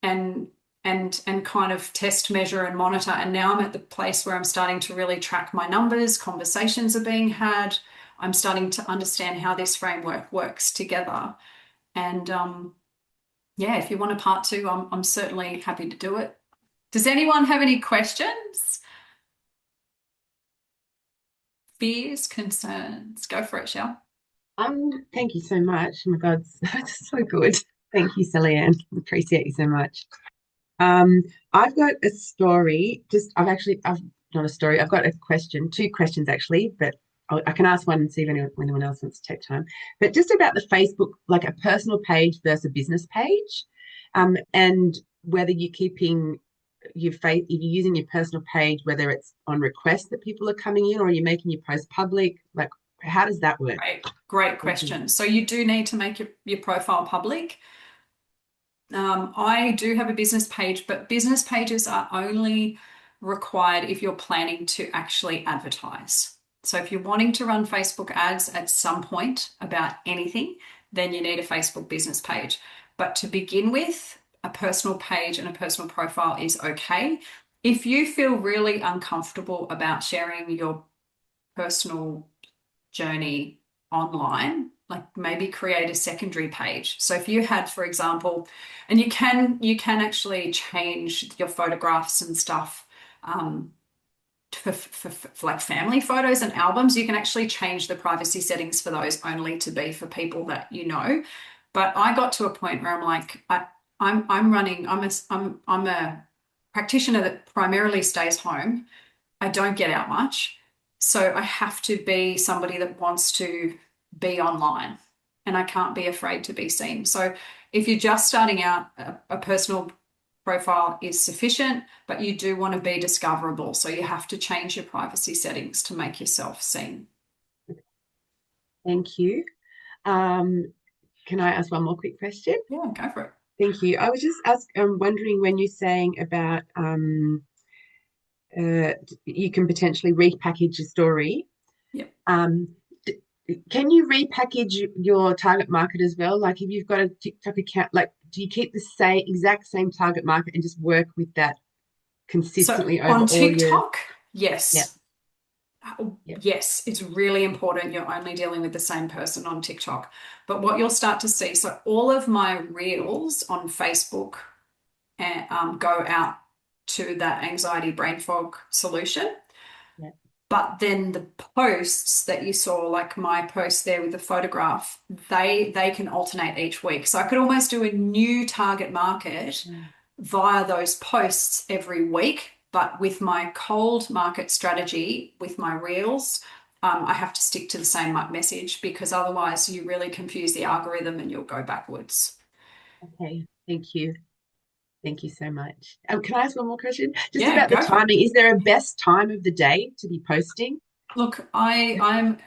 [SPEAKER 1] and kind of test, measure, and monitor. And now I'm at the place where I'm starting to really track my numbers. Conversations are being had. I'm starting to understand how this framework works together. And yeah, if you want a part 2, I'm certainly happy to do it. Does anyone have any questions? Fears, concerns? Go for it, Shell.
[SPEAKER 5] Thank you so much. Oh my God, it's so good. Thank you, Sally Ann. Appreciate you so much. I've got a story. I've not a story. I've got a question, 2 questions actually, but I can ask one and see if anyone else wants to take time. But just about the Facebook, like a personal page versus a business page, and whether you're keeping if you're using your personal page, whether it's on request that people are coming in, or you're making your post public. Like, how does that work?
[SPEAKER 1] Great question. So you do need to make your profile public. I do have a business page, but business pages are only required if you're planning to actually advertise. So if you're wanting to run Facebook ads at some point about anything, then you need a Facebook business page. But to begin with, a personal page and a personal profile is okay. If you feel really uncomfortable about sharing your personal journey online, like maybe create a secondary page. So if you had, for example, and you can actually change your photographs and stuff for like family photos and albums, you can actually change the privacy settings for those only to be for people that you know. But I got to a point where I'm like, I'm a practitioner that primarily stays home. I don't get out much. So I have to be somebody that wants to be online, and I can't be afraid to be seen. So if you're just starting out, a personal profile is sufficient, but you do want to be discoverable. So you have to change your privacy settings to make yourself seen.
[SPEAKER 5] Thank you. Can I ask one more quick question?
[SPEAKER 1] Yeah, go for it.
[SPEAKER 5] Thank you. I was just wondering, when you're saying about you can potentially repackage your story.
[SPEAKER 1] Yep.
[SPEAKER 5] Can you repackage your target market as well? Like, if you've got a TikTok account, like, do you keep the exact same target market and just work with that consistently
[SPEAKER 1] So
[SPEAKER 5] over
[SPEAKER 1] on
[SPEAKER 5] all
[SPEAKER 1] TikTok,
[SPEAKER 5] Yeah.
[SPEAKER 1] yes. Yes, it's really important you're only dealing with the same person on TikTok. But what you'll start to see, so all of my reels on Facebook go out to that anxiety brain fog solution.
[SPEAKER 5] Yeah.
[SPEAKER 1] But then the posts that you saw, like my post there with the photograph, they can alternate each week. So I could almost do a new target market via those posts every week. But with my cold market strategy, with my reels, I have to stick to the same message, because otherwise you really confuse the algorithm and you'll go backwards.
[SPEAKER 5] Okay, thank you. Thank you so much. Can I ask one more question? Just
[SPEAKER 1] Yeah,
[SPEAKER 5] about the
[SPEAKER 1] go for it.
[SPEAKER 5] timing. Is there a best time of the day to be posting?
[SPEAKER 1] Look, I'm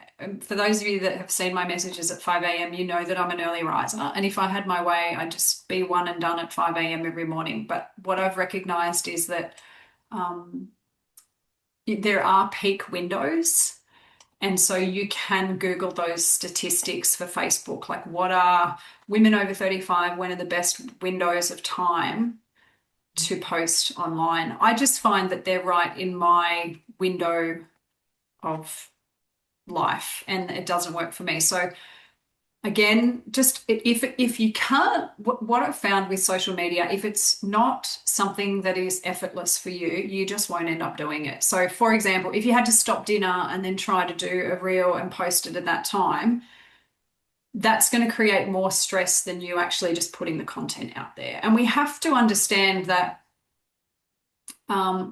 [SPEAKER 1] for those of you that have seen my messages at 5 a.m., you know that I'm an early riser. And if I had my way, I'd just be one and done at 5 a.m. every morning. But what I've recognized is that there are peak windows. And so you can Google those statistics for Facebook, like what are women over 35, when are the best windows of time to post online. I just find that they're right in my window of life, and it doesn't work for me. So again, just if you can't, what I've found with social media, if it's not something that is effortless for you, you just won't end up doing it. So for example, if you had to stop dinner and then try to do a reel and post it at that time, that's going to create more stress than you actually just putting the content out there. And we have to understand that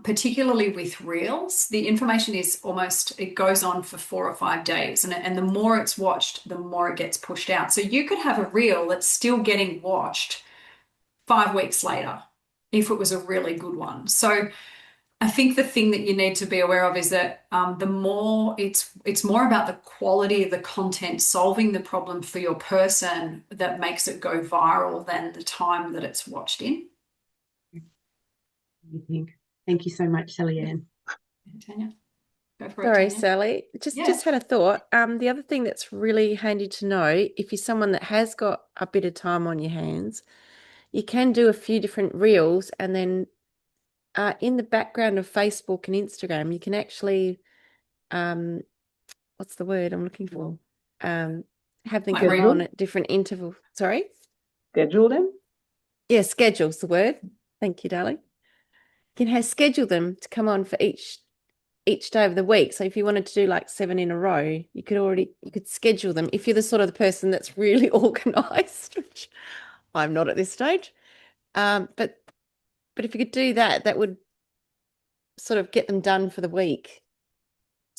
[SPEAKER 1] particularly with reels, the information is it goes on for 4 or 5 days. And the more it's watched, the more it gets pushed out. So you could have a reel that's still getting watched 5 weeks later if it was a really good one. So I think the thing that you need to be aware of is that the more it's more about the quality of the content, solving the problem for your person that makes it go viral than the time that it's watched in.
[SPEAKER 5] You think? Thank you so much, Sally Ann.
[SPEAKER 1] Tanya, go for it.
[SPEAKER 2] Sorry,
[SPEAKER 1] Tanya.
[SPEAKER 2] Sally. Just had a thought. The other thing that's really handy to know, if you're someone that has got a bit of time on your hands, you can do a few different reels, and then in the background of Facebook and Instagram, you can actually, what's the word I'm looking for? Have them
[SPEAKER 1] Like
[SPEAKER 2] go
[SPEAKER 1] real?
[SPEAKER 2] on at different intervals. Sorry?
[SPEAKER 4] Schedule them?
[SPEAKER 2] Yeah, schedule's the word. Thank you, darling. You can schedule them to come on for each day of the week. So if you wanted to do like 7 in a row, you could schedule them if you're the sort of the person that's really organized, which I'm not at this stage. But if you could do that, that would sort of get them done for the week.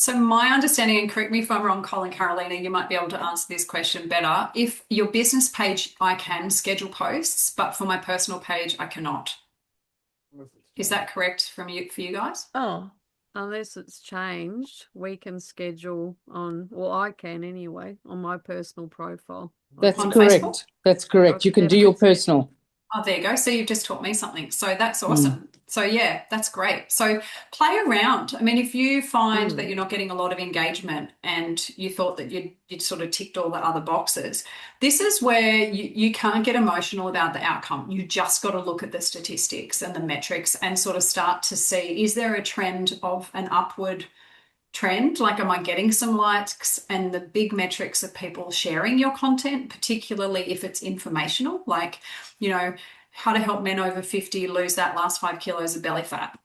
[SPEAKER 1] So my understanding, and correct me if I'm wrong, Colin, Carolina, you might be able to answer this question better. If your business page, I can schedule posts, but for my personal page, I cannot. Is that correct for you guys?
[SPEAKER 2] Oh,
[SPEAKER 6] Unless it's changed, we can schedule on, well, I can anyway, on my personal profile.
[SPEAKER 4] That's
[SPEAKER 1] On
[SPEAKER 4] correct.
[SPEAKER 1] Facebook?
[SPEAKER 4] That's correct. You can do your personal.
[SPEAKER 1] Oh, there you go. So you've just taught me something. So that's
[SPEAKER 4] Mm.
[SPEAKER 1] awesome. So yeah, that's great. So play around. I mean, if you find that you're not getting a lot of engagement and you thought that you'd sort of ticked all the other boxes, this is where you can't get emotional about the outcome. You just got to look at the statistics and the metrics and sort of start to see, is there a trend of an upward trend? Like, am I getting some likes? And the big metrics of people sharing your content, particularly if it's informational, like, you know, how to help men over 50 lose that last 5 kilos of belly fat.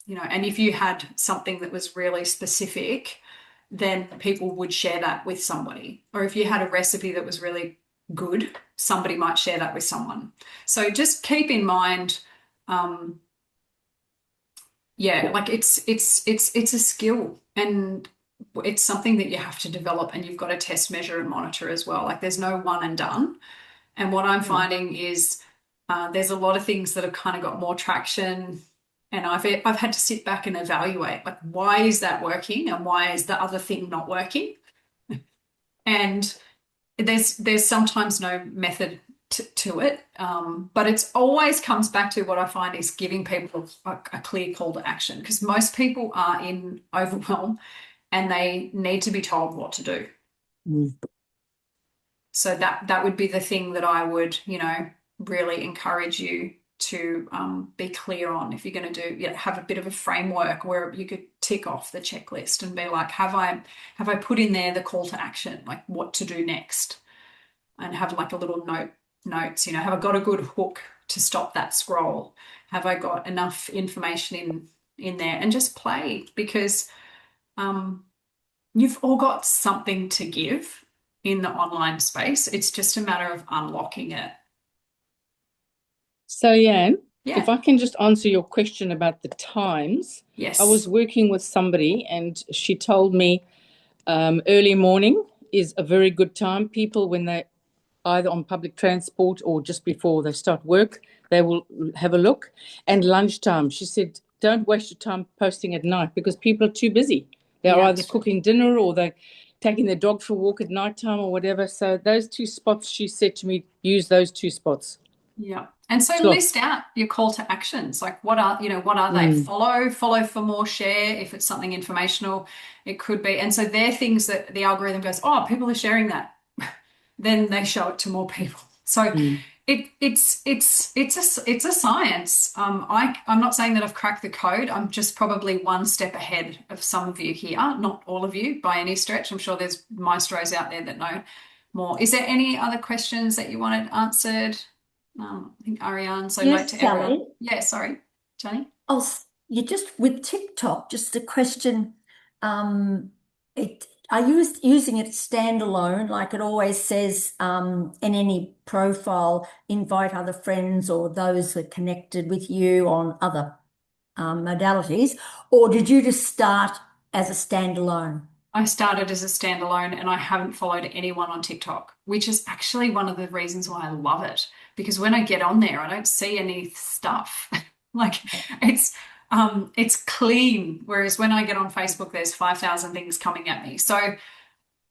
[SPEAKER 1] You know, and if you had something that was really specific, then people would share that with somebody. Or if you had a recipe that was really good, somebody might share that with someone. So just keep in mind, like it's a skill, and it's something that you have to develop, and you've got to test, measure, and monitor as well. Like there's no one and done. And what I'm finding is there's a lot of things that have kind of got more traction, and I've had to sit back and evaluate, like, why is that working and why is the other thing not working? And there's sometimes no method to it, but it's always comes back to what I find is giving people a clear call to action, because most people are in overwhelm and they need to be told what to do.
[SPEAKER 4] Mm.
[SPEAKER 1] So that would be the thing that I would, you know, really encourage you to be clear on. If you're going to do, have a bit of a framework where you could tick off the checklist and be like, have I put in there the call to action, like what to do next, and have like a little notes, you know, have I got a good hook to stop that scroll? Have I got enough information in there? And just play, because you've all got something to give in the online space. It's just a matter of unlocking it.
[SPEAKER 4] So, Jan,
[SPEAKER 1] Yeah.
[SPEAKER 4] if I can just answer your question about the times.
[SPEAKER 1] Yes.
[SPEAKER 4] I was working with somebody and she told me early morning is a very good time. People, when they either on public transport or just before they start work, they will have a look. And lunchtime, she said, don't waste your time posting at night because people are too busy. They're either cooking dinner or they're taking their dog for a walk at nighttime or whatever. So those 2 spots, she said to me, use those 2 spots.
[SPEAKER 1] Yeah. And so
[SPEAKER 4] Sure.
[SPEAKER 1] list out your call to actions. Like what are they? Follow for more, share. If it's something informational, it could be. And so they're things that the algorithm goes, oh, people are sharing that. Then they show it to more people. So it's a science. I'm not saying that I've cracked the code. I'm just probably one step ahead of some of you here. Not all of you by any stretch. I'm sure there's maestros out there that know more. Is there any other questions that you wanted answered? I think Ariane. So
[SPEAKER 7] Yes,
[SPEAKER 1] note to everyone.
[SPEAKER 7] Sally.
[SPEAKER 1] Yeah, sorry, Jenny.
[SPEAKER 7] Oh, you just with TikTok, just a question. Are you using it standalone, like it always says in any profile, invite other friends or those that are connected with you on other modalities, or did you just start as a standalone?
[SPEAKER 1] I started as a standalone and I haven't followed anyone on TikTok, which is actually one of the reasons why I love it. Because when I get on there, I don't see any stuff. Like it's clean. Whereas when I get on Facebook, there's 5,000 things coming at me. So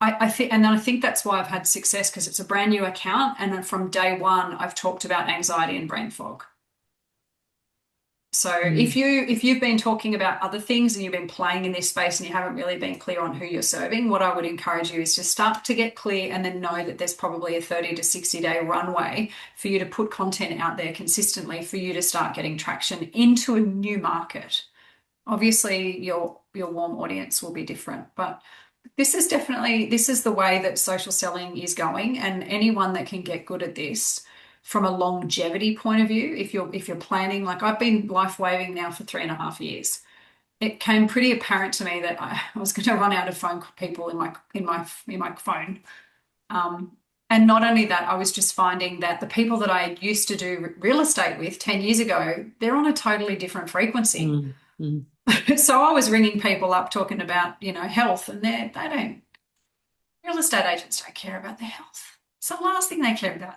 [SPEAKER 1] I think that's why I've had success, because it's a brand new account. And then from day one, I've talked about anxiety and brain fog. So if you've been talking about other things and you've been playing in this space and you haven't really been clear on who you're serving, what I would encourage you is to start to get clear, and then know that there's probably a 30 to 60-day runway for you to put content out there consistently for you to start getting traction into a new market. Obviously, your warm audience will be different, but this is the way that social selling is going, and anyone that can get good at this from a longevity point of view, if you're planning, like I've been Lifewaving now for 3.5 years, it came pretty apparent to me that I was going to run out of phone people in my phone. And not only that, I was just finding that the people that I used to do real estate with 10 years ago, they're on a totally different frequency. So I was ringing people up talking about, health, and real estate agents don't care about their health. It's the last thing they care about.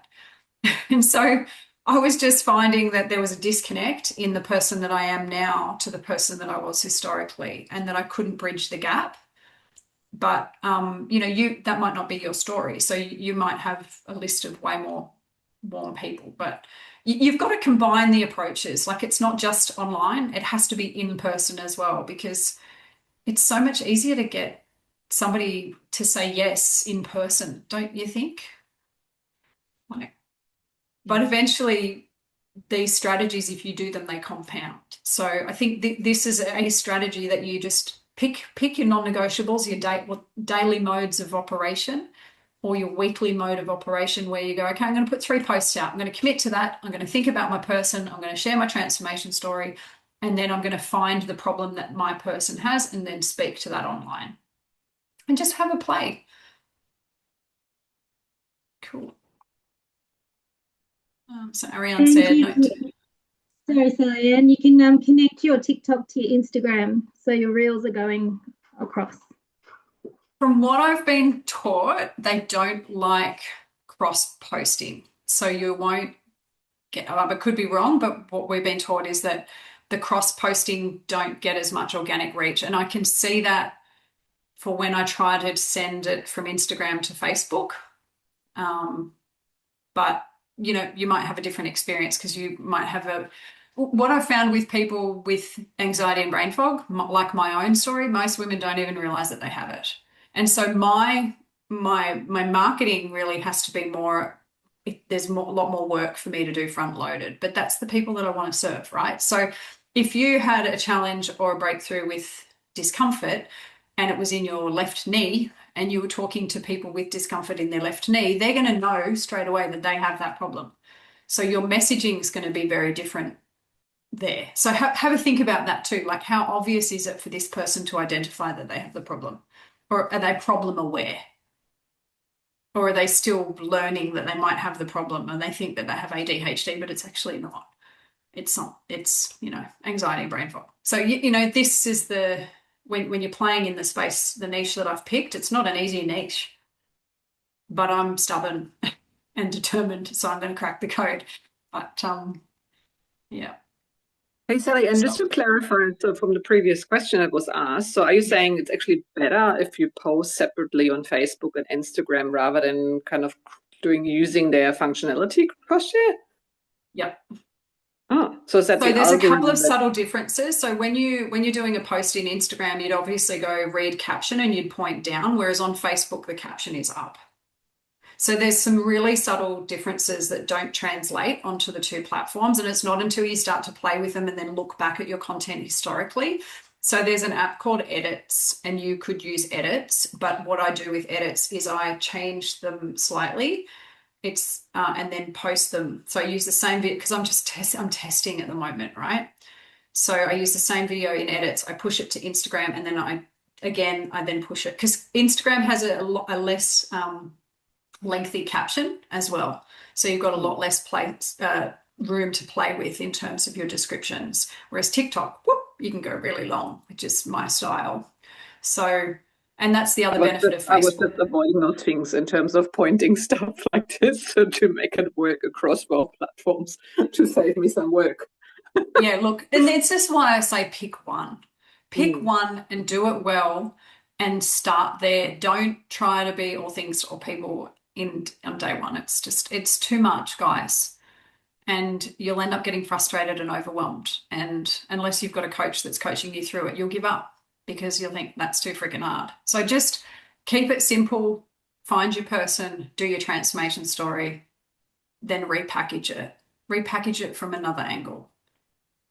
[SPEAKER 1] And so I was just finding that there was a disconnect in the person that I am now to the person that I was historically, and that I couldn't bridge the gap. But that might not be your story. So you might have a list of way more warm people, but you've got to combine the approaches. Like, it's not just online, it has to be in person as well, because it's so much easier to get somebody to say yes in person, don't you think? But eventually these strategies, if you do them, they compound. So I think this is a strategy that you just pick your non-negotiables, your daily modes of operation, or your weekly mode of operation, where you go, okay, I'm going to put 3 posts out. I'm going to commit to that. I'm going to think about my person. I'm going to share my transformation story. And then I'm going to find the problem that my person has and then speak to that online. And just have a play. Cool. So Ariane said,
[SPEAKER 8] sorry, Sally-Ann, you can connect your TikTok to your Instagram, so your reels are going across.
[SPEAKER 1] From what I've been taught, they don't like cross posting. So you won't get, I could be wrong, but what we've been taught is that the cross posting don't get as much organic reach. And I can see that for when I try to send it from Instagram to Facebook. But you might have a different experience, because you might have what I've found with people with anxiety and brain fog, like my own story, most women don't even realize that they have it. And so my marketing really has to be more, there's a lot more work for me to do front loaded, but that's the people that I want to serve, right? So if you had a challenge or a breakthrough with discomfort and it was in your left knee, and you were talking to people with discomfort in their left knee, they're going to know straight away that they have that problem. So your messaging is going to be very different there. So have a think about that too. Like, how obvious is it for this person to identify that they have the problem? Or are they problem aware? Or are they still learning that they might have the problem and they think that they have ADHD, but it's actually not. It's not, it's, anxiety and brain fog. So, this is when you're playing in the space, the niche that I've picked, it's not an easy niche, but I'm stubborn and determined, so I'm going to crack the code. But yeah.
[SPEAKER 9] Hey, Sally, and just to clarify, so from the previous question that was asked, so are you saying it's actually better if you post separately on Facebook and Instagram rather than kind of using their functionality cross-share?
[SPEAKER 1] Yep.
[SPEAKER 9] Oh, so is that
[SPEAKER 1] so there's a couple of subtle differences. So when you're doing a post in Instagram, you'd obviously go read caption and you'd point down, whereas on Facebook the caption is up. So there's some really subtle differences that don't translate onto the two platforms, and it's not until you start to play with them and then look back at your content historically. So there's an app called Edits, and you could use Edits, but what I do with Edits is I change them slightly. And then post them. So I use the same video, because I'm testing at the moment, right? So I use the same video in Edits. I push it to Instagram, and then I then push it, because Instagram has a less lengthy caption as well. So you've got a lot less room to play with in terms of your descriptions. Whereas TikTok, you can go really long, which is my style. So, and that's the other benefit of Facebook.
[SPEAKER 9] I was just avoiding those things in terms of pointing stuff like this to make it work across both platforms to save me some work.
[SPEAKER 1] Yeah, look, and it's just why I say pick one. Pick one and do it well and start there. Don't try to be all things to all people on day one. It's too much, guys. And you'll end up getting frustrated and overwhelmed. And unless you've got a coach that's coaching you through it, you'll give up, because you'll think that's too freaking hard. So just keep it simple, find your person, do your transformation story, then repackage it. Repackage it from another angle.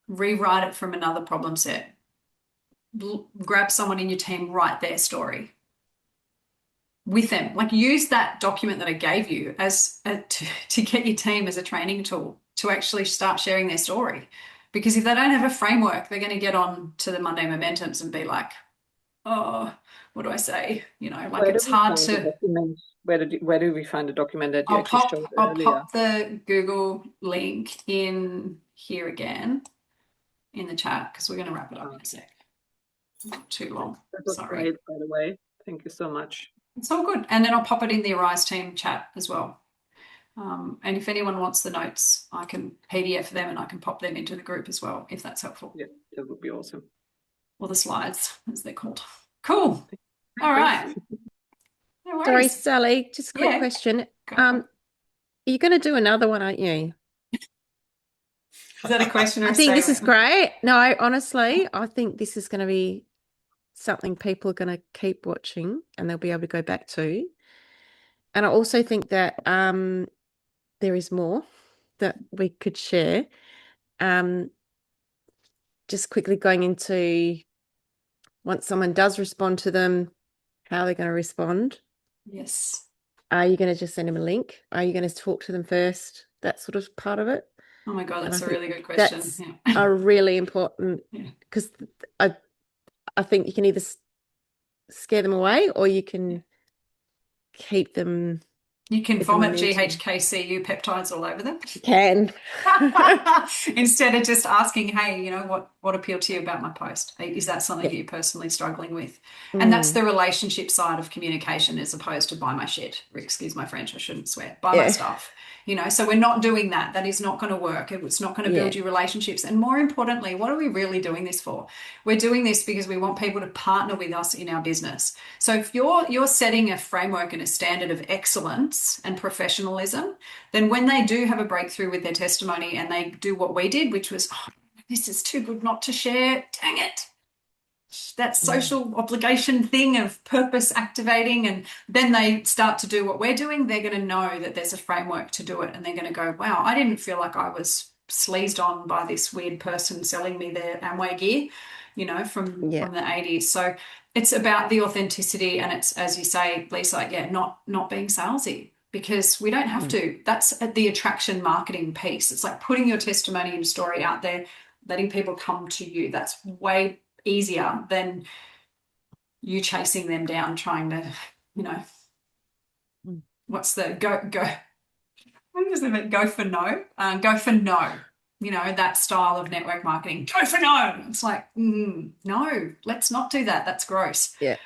[SPEAKER 1] Rewrite it from another problem set. Grab someone in your team, write their story with them. Like, use that document that I gave you to get your team as a training tool to actually start sharing their story. Because if they don't have a framework, they're going to get on to the Monday Momentums and be like, oh, what do I say? It's hard to...
[SPEAKER 9] Where do we find the document that you
[SPEAKER 1] I'll
[SPEAKER 9] earlier?
[SPEAKER 1] pop the Google link in here again in the chat, because we're going to wrap it up in a sec. Not too long.
[SPEAKER 9] That was
[SPEAKER 1] Sorry.
[SPEAKER 9] great, by the way. Thank you so much.
[SPEAKER 1] It's all good. And then I'll pop it in the Arise team chat as well. And if anyone wants the notes, I can PDF them and I can pop them into the group as well, if that's helpful.
[SPEAKER 9] Yeah, that would be awesome.
[SPEAKER 1] Or the slides, as they're called. Cool. All right. No
[SPEAKER 2] Sorry,
[SPEAKER 1] worries.
[SPEAKER 2] Sally, just a quick
[SPEAKER 1] Yeah.
[SPEAKER 2] question.
[SPEAKER 1] Go.
[SPEAKER 2] You're going to do another one, aren't you?
[SPEAKER 1] Is that a question or
[SPEAKER 2] I
[SPEAKER 1] a
[SPEAKER 2] think this is
[SPEAKER 1] statement?
[SPEAKER 2] great. No, honestly, I think this is going to be something people are going to keep watching and they'll be able to go back to. And I also think that there is more that we could share. Just quickly going into once someone does respond to them, how they're going to respond.
[SPEAKER 1] Yes.
[SPEAKER 2] Are you going to just send them a link? Are you going to talk to them first? That sort of part of it.
[SPEAKER 1] Oh my God,
[SPEAKER 2] And
[SPEAKER 1] that's
[SPEAKER 2] I
[SPEAKER 1] a
[SPEAKER 2] think
[SPEAKER 1] really good question.
[SPEAKER 2] that's
[SPEAKER 1] Yeah.
[SPEAKER 2] a really important
[SPEAKER 1] Yeah.
[SPEAKER 2] because I think you can either scare them away or you can keep them.
[SPEAKER 1] You can
[SPEAKER 2] with the
[SPEAKER 1] vomit
[SPEAKER 2] momentum.
[SPEAKER 1] GHKCU peptides all over them.
[SPEAKER 2] You can.
[SPEAKER 1] Instead of just asking, hey, what appealed to you about my post? Is that something
[SPEAKER 2] Yeah.
[SPEAKER 1] that you're personally struggling with? And that's the relationship side of communication as opposed to buy my shit. Excuse my French, I shouldn't swear. Buy my
[SPEAKER 2] Yeah.
[SPEAKER 1] stuff. So we're not doing that. That is not going to work. It's not going to build
[SPEAKER 2] Yeah.
[SPEAKER 1] you relationships. And more importantly, what are we really doing this for? We're doing this because we want people to partner with us in our business. So if you're setting a framework and a standard of excellence and professionalism, then when they do have a breakthrough with their testimony and they do what we did, which was, oh, this is too good not to share, dang it. That social obligation thing of purpose activating, and then they start to do what we're doing, they're going to know that there's a framework to do it, and they're going to go, wow, I didn't feel like I was sleazed on by this weird person selling me their Amway gear, from the 80s. So it's about the authenticity, and it's, as you say, Lisa, not being salesy, because we don't have to. That's the attraction marketing piece. It's like putting your testimony and story out there, letting people come to you. That's way easier than you chasing them down, trying to, what's the go? What is it? Go for no. Go for no. That style of network marketing. Go for no. It's like, no, let's not do that. That's gross.
[SPEAKER 2] Yeah.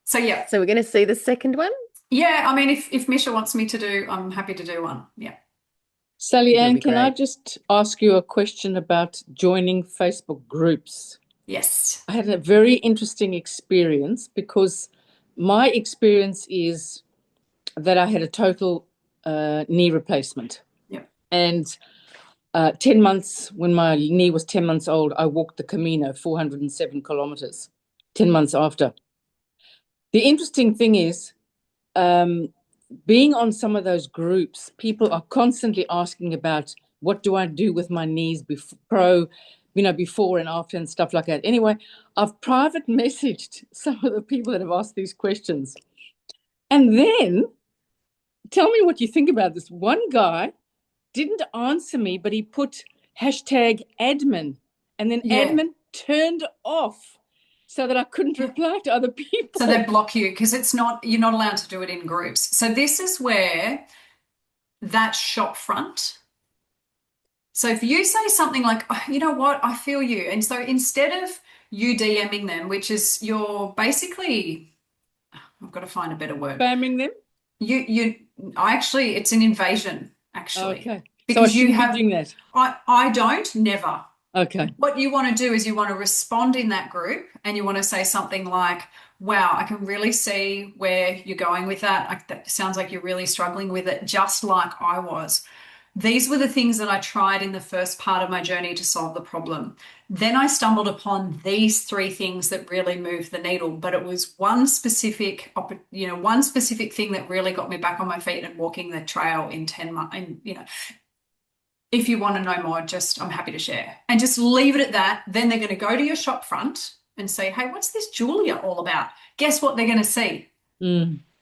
[SPEAKER 1] So yeah.
[SPEAKER 2] So we're going to see the second one.
[SPEAKER 1] Yeah. I mean, if Misha wants me to do, I'm happy to do one. Yeah.
[SPEAKER 4] Sally
[SPEAKER 2] That'd
[SPEAKER 4] Ann,
[SPEAKER 2] be
[SPEAKER 4] can I
[SPEAKER 2] great.
[SPEAKER 4] just ask you a question about joining Facebook groups?
[SPEAKER 1] Yes.
[SPEAKER 4] I had a very interesting experience because my experience is that I had a total knee replacement.
[SPEAKER 1] Yeah.
[SPEAKER 4] And 10 months, when my knee was 10 months old, I walked the Camino, 407 kilometers, 10 months after. The interesting thing is, being on some of those groups, people are constantly asking about what do I do with my knees before and after and stuff like that. Anyway, I've private messaged some of the people that have asked these questions. And then tell me what you think about this. One guy didn't answer me, but he put #admin, and then admin turned off so that I couldn't reply to other people.
[SPEAKER 1] So they block you because you're not allowed to do it in groups. So this is where that shop front. So if you say something like, oh, you know what, I feel you. And so instead of you DMing them, which is you're basically, I've got to find a better word.
[SPEAKER 4] Spamming them?
[SPEAKER 1] It's an invasion, actually.
[SPEAKER 4] Okay.
[SPEAKER 1] Because
[SPEAKER 4] so I shouldn't be doing that.
[SPEAKER 1] I don't, never.
[SPEAKER 4] Okay.
[SPEAKER 1] What you want to do is you want to respond in that group and you want to say something like, wow, I can really see where you're going with that. That sounds like you're really struggling with it, just like I was. These were the things that I tried in the first part of my journey to solve the problem. Then I stumbled upon these 3 things that really moved the needle, but it was one specific thing that really got me back on my feet and walking the trail in 10 months. And, if you want to know more, I'm happy to share. And just leave it at that. Then they're going to go to your shop front and say, hey, what's this Julia all about? Guess what they're going to see?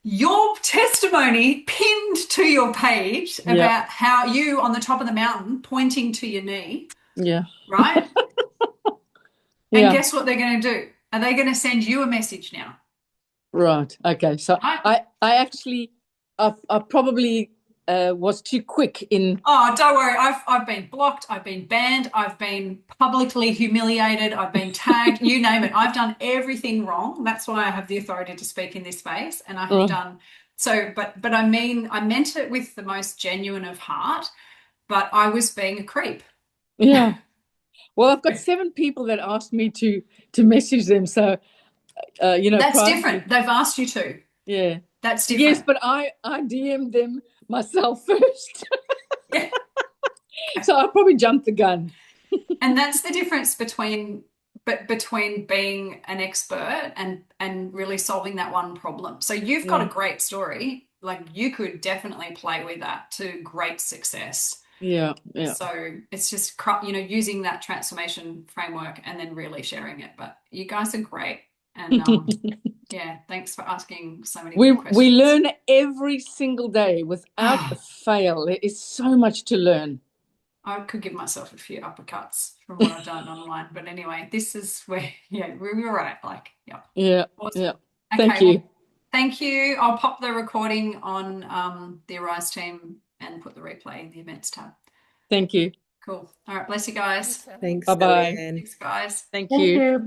[SPEAKER 1] Your testimony pinned to your page about how you on the top of the mountain pointing to your knee.
[SPEAKER 4] Yeah.
[SPEAKER 1] Right? And guess what they're going to do? Are they going to send you a message now?
[SPEAKER 4] Right. Okay. So I actually, I probably was too quick in.
[SPEAKER 1] Oh, don't worry. I've been blocked. I've been banned. I've been publicly humiliated. I've been tagged. You name it. I've done everything wrong. That's why I have the authority to speak in this space. And I have done so. But I meant it with the most genuine of heart. But I was being a creep.
[SPEAKER 4] Yeah. Well, I've got 7 people that asked me to message them. So,
[SPEAKER 1] that's
[SPEAKER 4] privately.
[SPEAKER 1] different. They've asked you to.
[SPEAKER 4] Yeah.
[SPEAKER 1] That's different.
[SPEAKER 4] Yes, but I DM'd them myself first.
[SPEAKER 1] Yeah.
[SPEAKER 4] So I probably jumped the gun.
[SPEAKER 1] And that's the difference between being an expert and really solving that one problem. So you've got a great story. Like you could definitely play with that to great success.
[SPEAKER 4] Yeah.
[SPEAKER 1] So it's just, using that transformation framework and then really sharing it. But you guys are great. And yeah, thanks for asking so many good questions.
[SPEAKER 4] We learn every single day without a fail. There is so much to learn.
[SPEAKER 1] I could give myself a few uppercuts from what I've done online. But anyway, this is where, we were at. Like,
[SPEAKER 4] Yeah.
[SPEAKER 1] Awesome.
[SPEAKER 4] Yeah.
[SPEAKER 1] Okay,
[SPEAKER 4] Thank you.
[SPEAKER 1] Well, thank you. I'll pop the recording on the Arise team and put the replay in the events tab.
[SPEAKER 4] Thank you.
[SPEAKER 1] Cool. All right. Bless you guys.
[SPEAKER 2] Thanks.
[SPEAKER 4] Bye-bye.
[SPEAKER 2] Sally-Ann.
[SPEAKER 1] Thanks, guys.
[SPEAKER 4] Thank
[SPEAKER 8] Thank
[SPEAKER 4] you.
[SPEAKER 8] you. Bye.